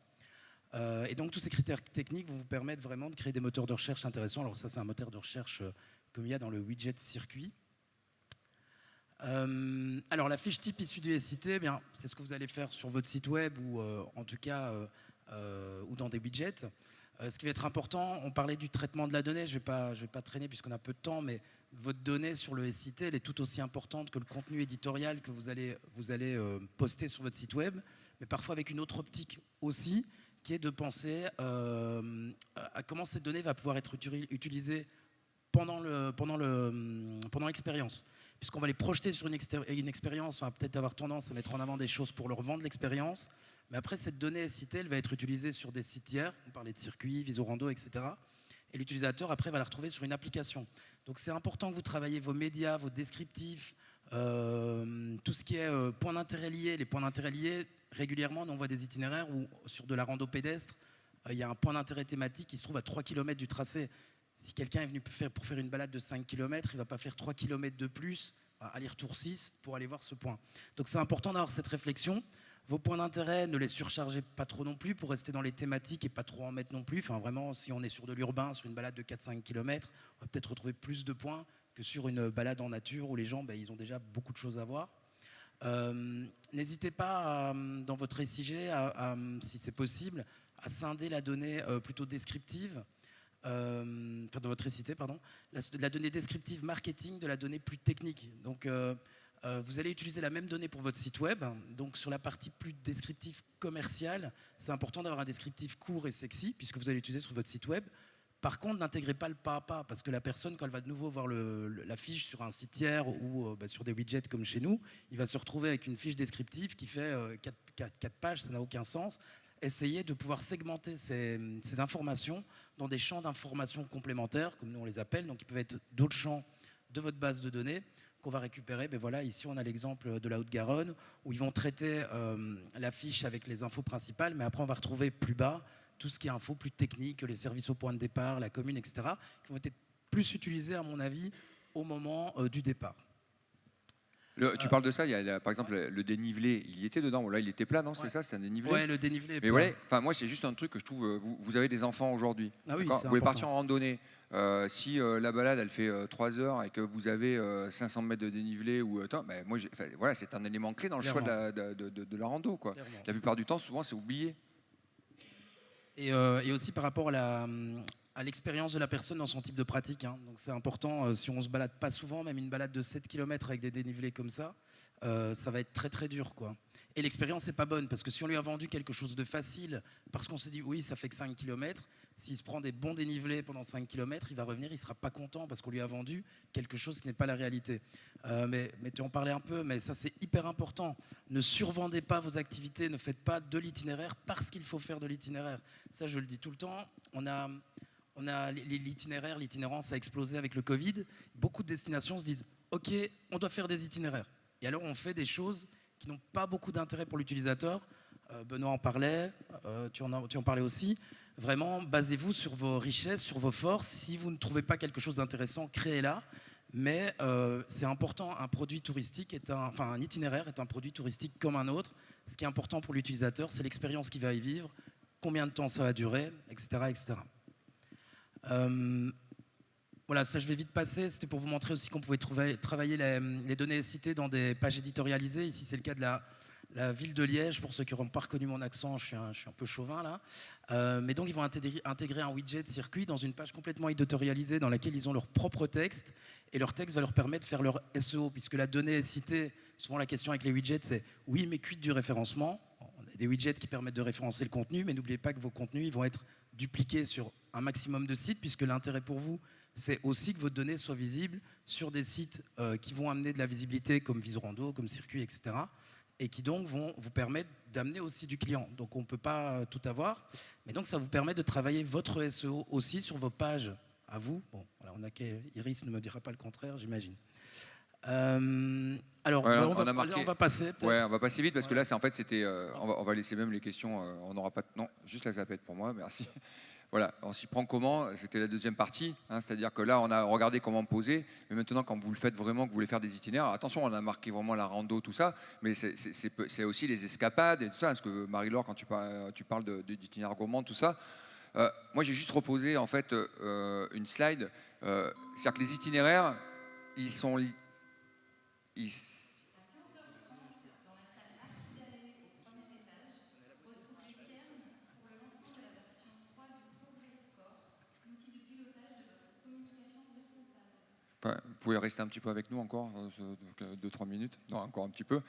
[SPEAKER 8] Et donc tous ces critères techniques vont vous permettre vraiment de créer des moteurs de recherche intéressants. Alors ça, c'est un moteur de recherche comme il y a dans le widget Circuit. Alors la fiche type issue du SIT, c'est ce que vous allez faire sur votre site web ou en tout cas ou dans des widgets. Ce qui va être important, on parlait du traitement de la donnée, je vais pas traîner puisqu'on a peu de temps, mais votre donnée sur le SIT, elle est tout aussi importante que le contenu éditorial que vous allez poster sur votre site web, mais parfois avec une autre optique aussi, qui est de penser à comment cette donnée va pouvoir être utilisée pendant l'expérience. Puisqu'on va les projeter sur une expérience, on va peut-être avoir tendance à mettre en avant des choses pour leur vendre l'expérience, Mais après, cette donnée citée, elle va être utilisée sur des sites tiers. On parlait de circuits, Visorando, etc. Et l'utilisateur, après, va la retrouver sur une application. Donc, c'est important que vous travaillez vos médias, vos descriptifs, tout ce qui est points d'intérêt liés. Les points d'intérêt liés, régulièrement, on voit des itinéraires où, sur de la rando pédestre, il y a un point d'intérêt thématique qui se trouve à 3 km du tracé. Si quelqu'un est venu pour faire une balade de 5 km, il ne va pas faire 3 km de plus, aller-retour 6, pour aller voir ce point. Donc c'est important d'avoir cette réflexion. Vos points d'intérêt, ne les surchargez pas trop non plus pour rester dans les thématiques et pas trop en mettre non plus. Enfin, vraiment, si on est sur de l'urbain, sur une balade de 4-5 km, on va peut-être retrouver plus de points que sur une balade en nature où les gens, ils ont déjà beaucoup de choses à voir. N'hésitez pas, dans votre SIG, si c'est possible, à scinder la donnée plutôt descriptive, dans votre SIT, pardon, la donnée descriptive marketing de la donnée plus technique. Donc, vous allez utiliser la même donnée pour votre site web. Donc, sur la partie plus descriptive commerciale, c'est important d'avoir un descriptif court et sexy, puisque vous allez l'utiliser sur votre site web. Par contre, n'intégrez pas le pas à pas, parce que la personne, quand elle va de nouveau voir la fiche sur un site tiers ou sur des widgets comme chez nous, il va se retrouver avec une fiche descriptive qui fait 4 pages, ça n'a aucun sens. Essayez de pouvoir segmenter ces informations dans des champs d'informations complémentaires, comme nous on les appelle, donc ils peuvent être d'autres champs de votre base de données qu'on va récupérer. Ben voilà, ici on a l'exemple de la Haute-Garonne, où ils vont traiter la fiche avec les infos principales, mais après on va retrouver plus bas tout ce qui est info plus technique, les services au point de départ, la commune, etc., qui vont être plus utilisés, à mon avis, au moment du départ.
[SPEAKER 1] Tu parles de ça, il y a par exemple le dénivelé, il y était dedans, là il était plat, non? C'est ça, c'est un dénivelé?
[SPEAKER 8] Ouais, le dénivelé est
[SPEAKER 1] Mais
[SPEAKER 8] plat.
[SPEAKER 1] ouais, enfin moi c'est juste un truc que je trouve, vous avez des enfants aujourd'hui,
[SPEAKER 8] Ah oui,
[SPEAKER 1] vous
[SPEAKER 8] c'est
[SPEAKER 1] voulez
[SPEAKER 8] important.
[SPEAKER 1] partir en randonnée, si la balade elle fait 3 heures et que vous avez 500 mètres de dénivelé, ou ben, moi, voilà, c'est un élément clé dans le choix de la rando, quoi.
[SPEAKER 8] Clairement.
[SPEAKER 1] La plupart du temps, souvent c'est oublié.
[SPEAKER 8] Et aussi par rapport à l'expérience de la personne dans son type de pratique. Hein. Donc c'est important, si on ne se balade pas souvent, même une balade de 7 km avec des dénivelés comme ça va être très très dur, quoi. Et l'expérience n'est pas bonne, parce que si on lui a vendu quelque chose de facile, parce qu'on s'est dit oui, ça fait que 5 km, s'il se prend des bons dénivelés pendant 5 km, il va revenir, il ne sera pas content, parce qu'on lui a vendu quelque chose qui n'est pas la réalité. Mais tu en parlais un peu, mais ça c'est hyper important. Ne survendez pas vos activités, ne faites pas de l'itinéraire parce qu'il faut faire de l'itinéraire. Ça je le dis tout le temps, on a l'itinéraire, l'itinérance a explosé avec le Covid. Beaucoup de destinations se disent « Ok, on doit faire des itinéraires ». Et alors on fait des choses qui n'ont pas beaucoup d'intérêt pour l'utilisateur. Benoît en parlait, tu en parlais aussi. Vraiment, basez-vous sur vos richesses, sur vos forces. Si vous ne trouvez pas quelque chose d'intéressant, créez-la. Mais c'est important, un produit touristique un itinéraire est un produit touristique comme un autre. Ce qui est important pour l'utilisateur, c'est l'expérience qu'il va y vivre, combien de temps ça va durer, etc. etc. Voilà, ça je vais vite passer. C'était pour vous montrer aussi qu'on pouvait travailler les données citées dans des pages éditorialisées. Ici, c'est le cas de la ville de Liège. Pour ceux qui n'auront pas reconnu mon accent, je suis un peu chauvin là. Mais donc, ils vont intégrer un widget circuit dans une page complètement éditorialisée dans laquelle ils ont leur propre texte. Et leur texte va leur permettre de faire leur SEO, puisque la donnée est citée. Souvent, la question avec les widgets, c'est oui, mais quid du référencement? On a des widgets qui permettent de référencer le contenu, mais n'oubliez pas que vos contenus ils vont être dupliqués sur un maximum de sites, puisque l'intérêt pour vous, c'est aussi que vos données soient visibles sur des sites qui vont amener de la visibilité, comme Visorando, comme Circuit, etc., et qui donc vont vous permettre d'amener aussi du client. Donc on ne peut pas tout avoir, mais donc ça vous permet de travailler votre SEO aussi sur vos pages à vous. Bon, voilà, Iris ne me dira pas le contraire, j'imagine. Alors,
[SPEAKER 1] Ouais,
[SPEAKER 8] on va passer.
[SPEAKER 1] Ouais, on va passer vite parce que là, c'était. On va laisser même les questions. On n'aura pas. Non, juste la zapette pour moi. Merci. Voilà, on s'y prend comment? C'était la deuxième partie, hein, c'est-à-dire que là, on a regardé comment poser, mais maintenant, quand vous le faites vraiment, que vous voulez faire des itinéraires, attention, on a marqué vraiment la rando, tout ça, mais c'est aussi les escapades et tout ça. Parce que Marie-Laure, quand tu parles d'itinéraires gourmands, tout ça, moi, j'ai juste reposé en fait une slide. C'est-à-dire que les itinéraires, ils sont Enfin, vous pouvez rester un petit peu avec nous encore, 2-3 minutes, non, encore un petit peu.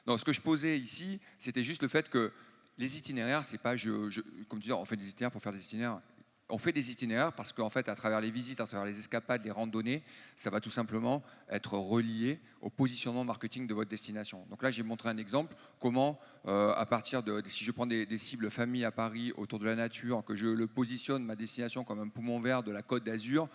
[SPEAKER 1] Non, ce que je posais ici, c'était juste le fait que les itinéraires, c'est pas, comme tu dis, on fait des itinéraires pour faire des itinéraires. on fait des itinéraires parce qu'en fait, à travers les visites, à travers les escapades, les randonnées, ça va tout simplement être relié au positionnement marketing de votre destination. Donc là, j'ai montré un exemple, comment, à partir de, si je prends des cibles famille à Paris, autour de la nature, que je le positionne, ma destination, comme un poumon vert de la Côte d'Azur,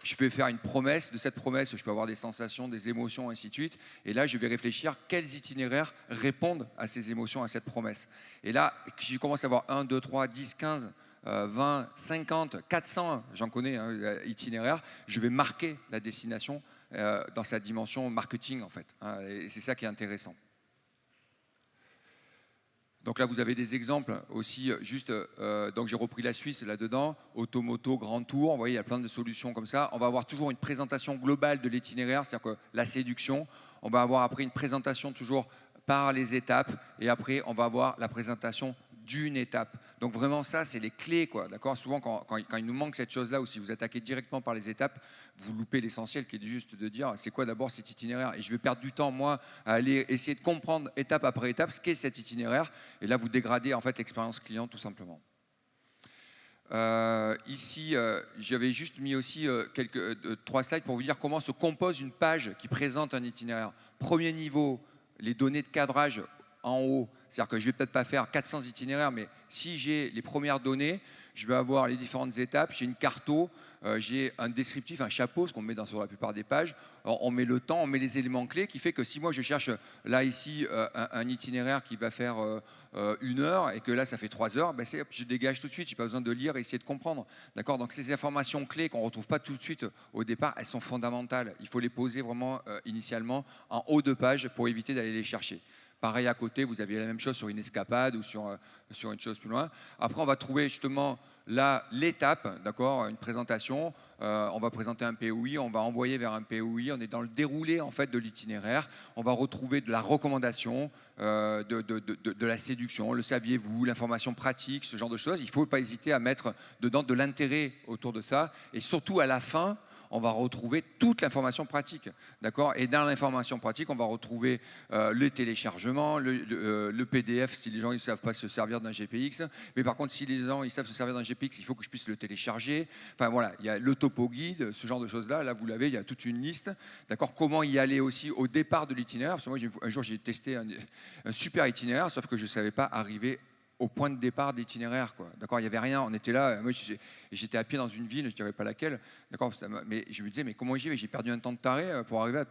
[SPEAKER 1] je vais faire une promesse. De cette promesse, je peux avoir des sensations, des émotions, ainsi de suite. Et là, je vais réfléchir quels itinéraires répondent à ces émotions, à cette promesse. Et là, si je commence à avoir 1, 2, 3, 10, 15, 20, 50, 400, j'en connais, hein, itinéraires, je vais marquer la destination dans sa dimension marketing, en fait. Hein, et c'est ça qui est intéressant. Donc là, vous avez des exemples aussi, juste, donc j'ai repris la Suisse là-dedans, automoto, grand tour, vous voyez, il y a plein de solutions comme ça. On va avoir toujours une présentation globale de l'itinéraire, c'est-à-dire que la séduction, on va avoir après une présentation toujours par les étapes, et après, on va avoir la présentation d'une étape. Donc vraiment, ça, c'est les clés, quoi, d'accord ? Souvent, quand il nous manque cette chose-là, ou si vous attaquez directement par les étapes, vous loupez l'essentiel, qui est juste de dire, c'est quoi d'abord cet itinéraire ? Et je vais perdre du temps, moi, à aller essayer de comprendre étape après étape ce qu'est cet itinéraire. Et là, vous dégradez, en fait, l'expérience client, tout simplement. Ici, j'avais juste mis aussi 3 slides pour vous dire comment se compose une page qui présente un itinéraire. Premier niveau, les données de cadrage en haut, c'est-à-dire que je ne vais peut-être pas faire 400 itinéraires, mais si j'ai les premières données, je vais avoir les différentes étapes, j'ai une carto, j'ai un descriptif, un chapeau, ce qu'on met sur la plupart des pages. Alors, on met le temps, on met les éléments clés, qui fait que si moi je cherche là ici un itinéraire qui va faire 1 heure et que là ça fait 3 heures, ben je dégage tout de suite, je n'ai pas besoin de lire et essayer de comprendre. D'accord ? Donc ces informations clés qu'on ne retrouve pas tout de suite au départ, elles sont fondamentales. Il faut les poser vraiment initialement en haut de page pour éviter d'aller les chercher. Pareil à côté, vous avez la même chose sur une escapade ou sur une chose plus loin. Après, on va trouver justement là l'étape, d'accord, une présentation. On va présenter un POI, on va envoyer vers un POI. On est dans le déroulé en fait de l'itinéraire. On va retrouver de la recommandation, de la séduction. Le saviez-vous, l'information pratique, ce genre de choses. Il ne faut pas hésiter à mettre dedans de l'intérêt autour de ça. Et surtout à la fin, on va retrouver toute l'information pratique, d'accord ? Et dans l'information pratique, on va retrouver le téléchargement, le PDF si les gens ne savent pas se servir d'un GPX. Mais par contre, si les gens ils savent se servir d'un GPX, il faut que je puisse le télécharger. Enfin voilà, il y a le topo guide, ce genre de choses-là. Là, vous l'avez, il y a toute une liste, d'accord ? Comment y aller aussi au départ de l'itinéraire ? Parce que moi, un jour, j'ai testé un super itinéraire, sauf que je ne savais pas arriver au point de départ d'itinéraire, quoi. D'accord, il n'y avait rien, on était là, moi j'étais à pied dans une ville, je ne dirais pas laquelle, d'accord, mais je me disais, mais comment j'y vais ? J'ai perdu un temps de taré pour arriver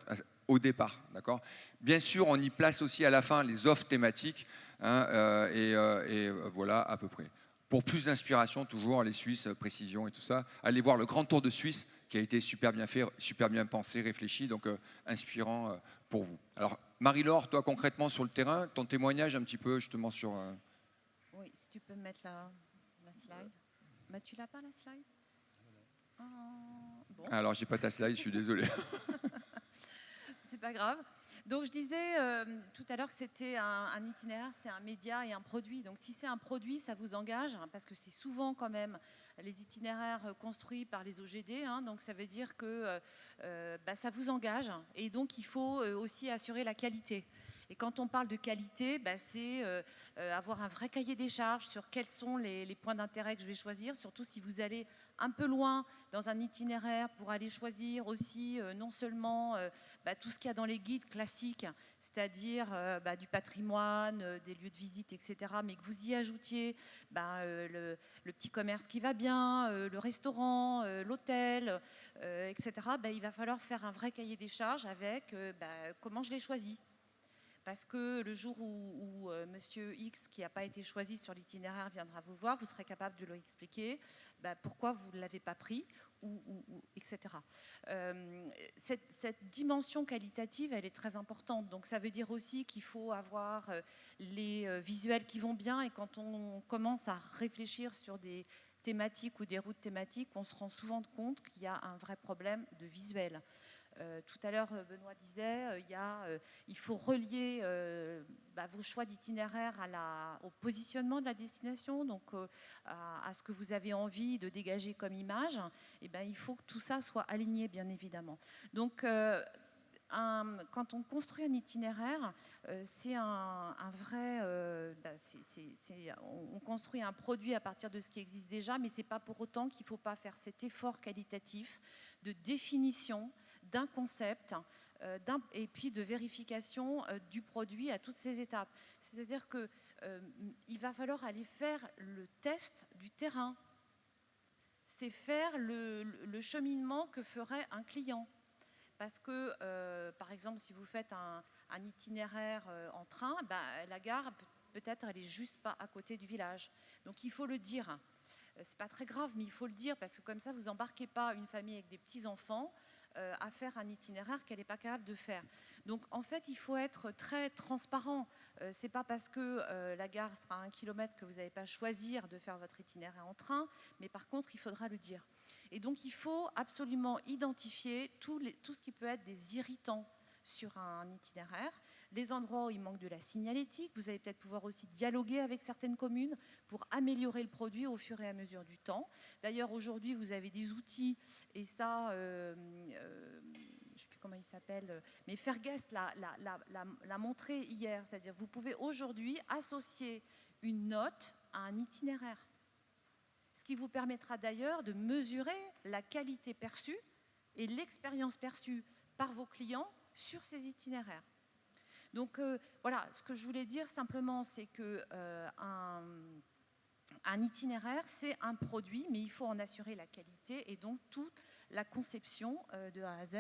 [SPEAKER 1] au départ, d'accord. Bien sûr, on y place aussi à la fin les offres thématiques, hein, et voilà à peu près. Pour plus d'inspiration, toujours, les Suisses, précision et tout ça, allez voir le Grand Tour de Suisse, qui a été super bien fait, super bien pensé, réfléchi, donc inspirant pour vous. Alors, Marie-Laure, toi concrètement sur le terrain, ton témoignage un petit peu justement sur...
[SPEAKER 7] Oui, si tu peux me mettre la slide. Mais tu l'as pas la slide ? Bon.
[SPEAKER 1] Alors, j'ai pas ta slide, je suis désolé.
[SPEAKER 7] C'est pas grave. Donc, je disais tout à l'heure que c'était un itinéraire, c'est un média et un produit. Donc, si c'est un produit, ça vous engage, hein, parce que c'est souvent quand même les itinéraires construits par les OGD. Hein, donc, ça veut dire que ça vous engage. Et donc, il faut aussi assurer la qualité. Et quand on parle de qualité, c'est avoir un vrai cahier des charges sur quels sont les points d'intérêt que je vais choisir, surtout si vous allez un peu loin dans un itinéraire pour aller choisir aussi non seulement tout ce qu'il y a dans les guides classiques, c'est-à-dire du patrimoine, des lieux de visite, etc., mais que vous y ajoutiez le petit commerce qui va bien, le restaurant, l'hôtel, etc., il va falloir faire un vrai cahier des charges avec comment je l'ai choisi. Parce que le jour où Monsieur X, qui n'a pas été choisi sur l'itinéraire, viendra vous voir, vous serez capable de lui expliquer pourquoi vous ne l'avez pas pris, etc. Cette dimension qualitative, elle est très importante. Donc ça veut dire aussi qu'il faut avoir les visuels qui vont bien. Et quand on commence à réfléchir sur des thématiques ou des routes thématiques, on se rend souvent compte qu'il y a un vrai problème de visuel. Tout à l'heure, Benoît disait, il faut relier vos choix d'itinéraire au positionnement de la destination, donc à ce que vous avez envie de dégager comme image. Et il faut que tout ça soit aligné, bien évidemment. Donc, quand on construit un itinéraire, c'est un vrai... on construit un produit à partir de ce qui existe déjà, mais ce n'est pas pour autant qu'il ne faut pas faire cet effort qualitatif de définition d'un concept et puis de vérification du produit à toutes ces étapes. C'est-à-dire qu'il va falloir aller faire le test du terrain. C'est faire le cheminement que ferait un client. Parce que, par exemple, si vous faites un itinéraire en train, la gare, peut-être, elle n'est juste pas à côté du village. Donc, il faut le dire. C'est pas très grave, mais il faut le dire, parce que comme ça, vous n'embarquez pas une famille avec des petits-enfants à faire un itinéraire qu'elle n'est pas capable de faire. Donc, en fait, il faut être très transparent. C'est pas parce que la gare sera à 1 kilomètre que vous n'allez pas choisir de faire votre itinéraire en train, mais par contre, il faudra le dire. Et donc, il faut absolument identifier tout ce qui peut être des irritants sur un itinéraire, les endroits où il manque de la signalétique. Vous allez peut-être pouvoir aussi dialoguer avec certaines communes pour améliorer le produit au fur et à mesure du temps. D'ailleurs, aujourd'hui, vous avez des outils, et ça, je ne sais plus comment il s'appelle, mais Ferguest l'a montré hier. C'est-à-dire vous pouvez aujourd'hui associer une note à un itinéraire. Ce qui vous permettra d'ailleurs de mesurer la qualité perçue et l'expérience perçue par vos clients sur ces itinéraires. Donc voilà, ce que je voulais dire simplement, c'est que un itinéraire, c'est un produit, mais il faut en assurer la qualité et donc toute la conception de A à Z.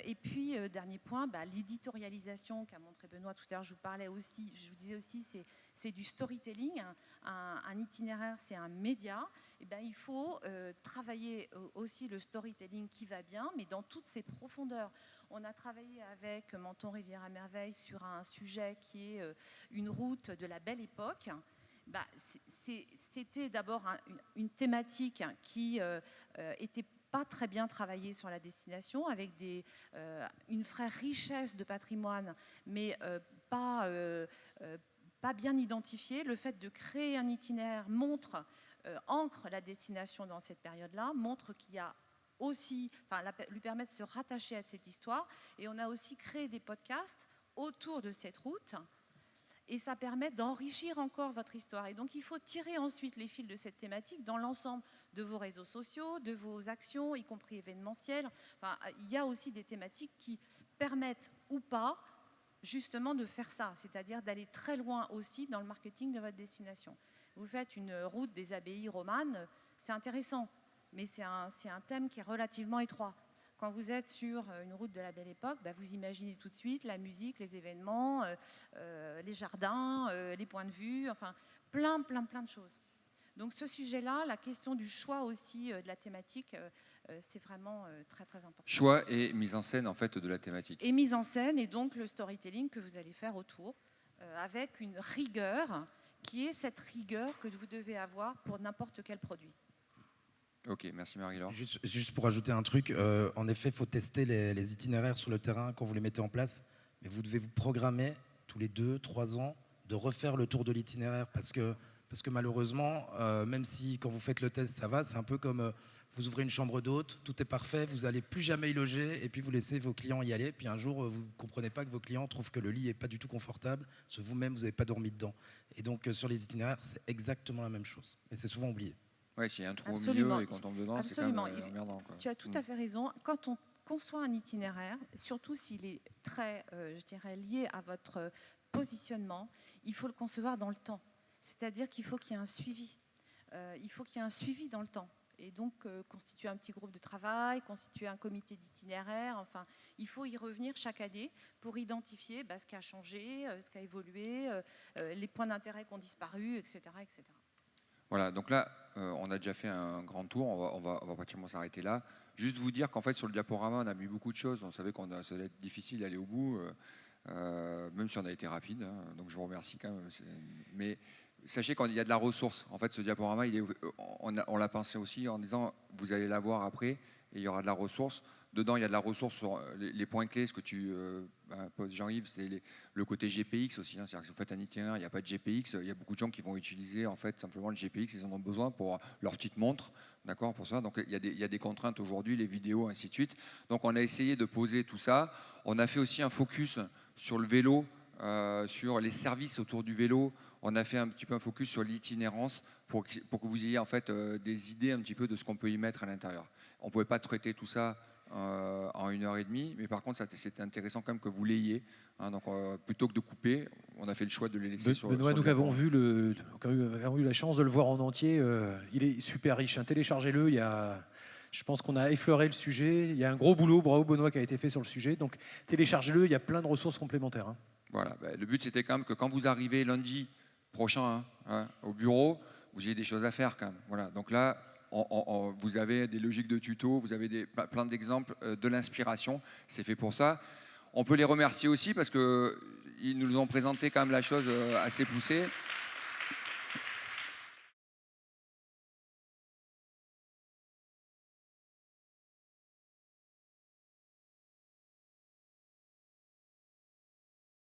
[SPEAKER 7] Et puis, dernier point, l'éditorialisation qu'a montré Benoît tout à l'heure, je vous disais aussi, c'est du storytelling. Un itinéraire, c'est un média. Et il faut travailler aussi le storytelling qui va bien, mais dans toutes ses profondeurs. On a travaillé avec Menton Rivière à Merveille sur un sujet qui est une route de la Belle Époque. C'était d'abord une thématique qui était pas très bien travaillée sur la destination, avec une vraie richesse de patrimoine, mais pas bien identifiée. Le fait de créer un itinéraire ancre la destination dans cette période-là, montre qu'il y a aussi, lui permet de se rattacher à cette histoire. Et on a aussi créé des podcasts autour de cette route. Et ça permet d'enrichir encore votre histoire. Et donc, il faut tirer ensuite les fils de cette thématique dans l'ensemble de vos réseaux sociaux, de vos actions, y compris événementielles. Il y a aussi des thématiques qui permettent ou pas, justement, de faire ça, c'est-à-dire d'aller très loin aussi dans le marketing de votre destination. Vous faites une route des abbayes romanes, c'est intéressant, mais c'est un thème qui est relativement étroit. Quand vous êtes sur une route de la Belle Époque, vous imaginez tout de suite la musique, les événements, les jardins, les points de vue, enfin plein de choses. Donc ce sujet-là, la question du choix aussi de la thématique, c'est vraiment très important.
[SPEAKER 1] Choix et mise en scène en fait de la thématique.
[SPEAKER 7] Et mise en scène et donc le storytelling que vous allez faire autour, avec une rigueur qui est cette rigueur que vous devez avoir pour n'importe quel produit.
[SPEAKER 1] Ok, merci Marie-Laure.
[SPEAKER 8] Juste pour ajouter un truc, en effet, il faut tester les itinéraires sur le terrain quand vous les mettez en place, mais vous devez vous programmer tous les 2-3 ans de refaire le tour de l'itinéraire parce que malheureusement, même si quand vous faites le test, ça va, c'est un peu comme vous ouvrez une chambre d'hôte, tout est parfait, vous n'allez plus jamais y loger et puis vous laissez vos clients y aller. Puis un jour, vous ne comprenez pas que vos clients trouvent que le lit n'est pas du tout confortable, parce que vous-même, vous n'avez pas dormi dedans. Et donc, sur les itinéraires, c'est exactement la même chose. Mais c'est souvent oublié.
[SPEAKER 1] Oui, s'il y a un trou
[SPEAKER 7] Absolument.
[SPEAKER 1] au milieu et qu'on tombe dedans, c'est quand même emmerdant.
[SPEAKER 7] Tu as tout à fait raison. Quand on conçoit un itinéraire, surtout s'il est très, je dirais, lié à votre positionnement, il faut le concevoir dans le temps. C'est-à-dire qu'il faut qu'il y ait un suivi. Il faut qu'il y ait un suivi dans le temps. Et donc, constituer un petit groupe de travail, constituer un comité d'itinéraire, enfin, il faut y revenir chaque année pour identifier ce qui a changé, ce qui a évolué, les points d'intérêt qui ont disparu, etc., etc.
[SPEAKER 1] Voilà, donc là, on a déjà fait un grand tour, on va pratiquement s'arrêter là. Juste vous dire qu'en fait, sur le diaporama, on a mis beaucoup de choses. On savait que ça allait être difficile d'aller au bout, même si on a été rapide. Hein, donc je vous remercie quand même. Mais sachez qu'il y a de la ressource. En fait, ce diaporama, on l'a pensé aussi en disant, vous allez la voir après, et il y aura de la ressource. Dedans, il y a de la ressource sur les points clés. Ce que tu poses, Jean-Yves, c'est le côté GPX aussi. Hein. C'est-à-dire que si vous faites un itinéraire, il n'y a pas de GPX. Il y a beaucoup de gens qui vont utiliser en fait simplement le GPX. Ils en ont besoin pour leur petite montre, d'accord, pour ça. Donc il y a des contraintes aujourd'hui, les vidéos, ainsi de suite. Donc on a essayé de poser tout ça. On a fait aussi un focus sur le vélo, sur les services autour du vélo. On a fait un petit peu un focus sur l'itinérance pour que vous ayez en fait des idées un petit peu de ce qu'on peut y mettre à l'intérieur. On ne pouvait pas traiter tout ça en 1h30, mais par contre c'était intéressant quand même que vous l'ayez. Hein, donc plutôt que de couper, on a fait le choix de les laisser sur.
[SPEAKER 4] Benoît,
[SPEAKER 1] sur
[SPEAKER 4] nous
[SPEAKER 1] le
[SPEAKER 4] avons eu la chance de le voir en entier. Il est super riche. Hein. Téléchargez-le. Je pense qu'on a effleuré le sujet. Il y a un gros boulot, bravo Benoît, qui a été fait sur le sujet. Donc téléchargez-le. Il y a plein de ressources complémentaires. Hein.
[SPEAKER 1] Voilà. Le but c'était quand même que quand vous arrivez lundi prochain au bureau, vous ayez des choses à faire quand même. Voilà. Donc là, vous avez des logiques de tuto, vous avez plein d'exemples, de l'inspiration. C'est fait pour ça. On peut les remercier aussi parce qu'ils nous ont présenté quand même la chose assez poussée.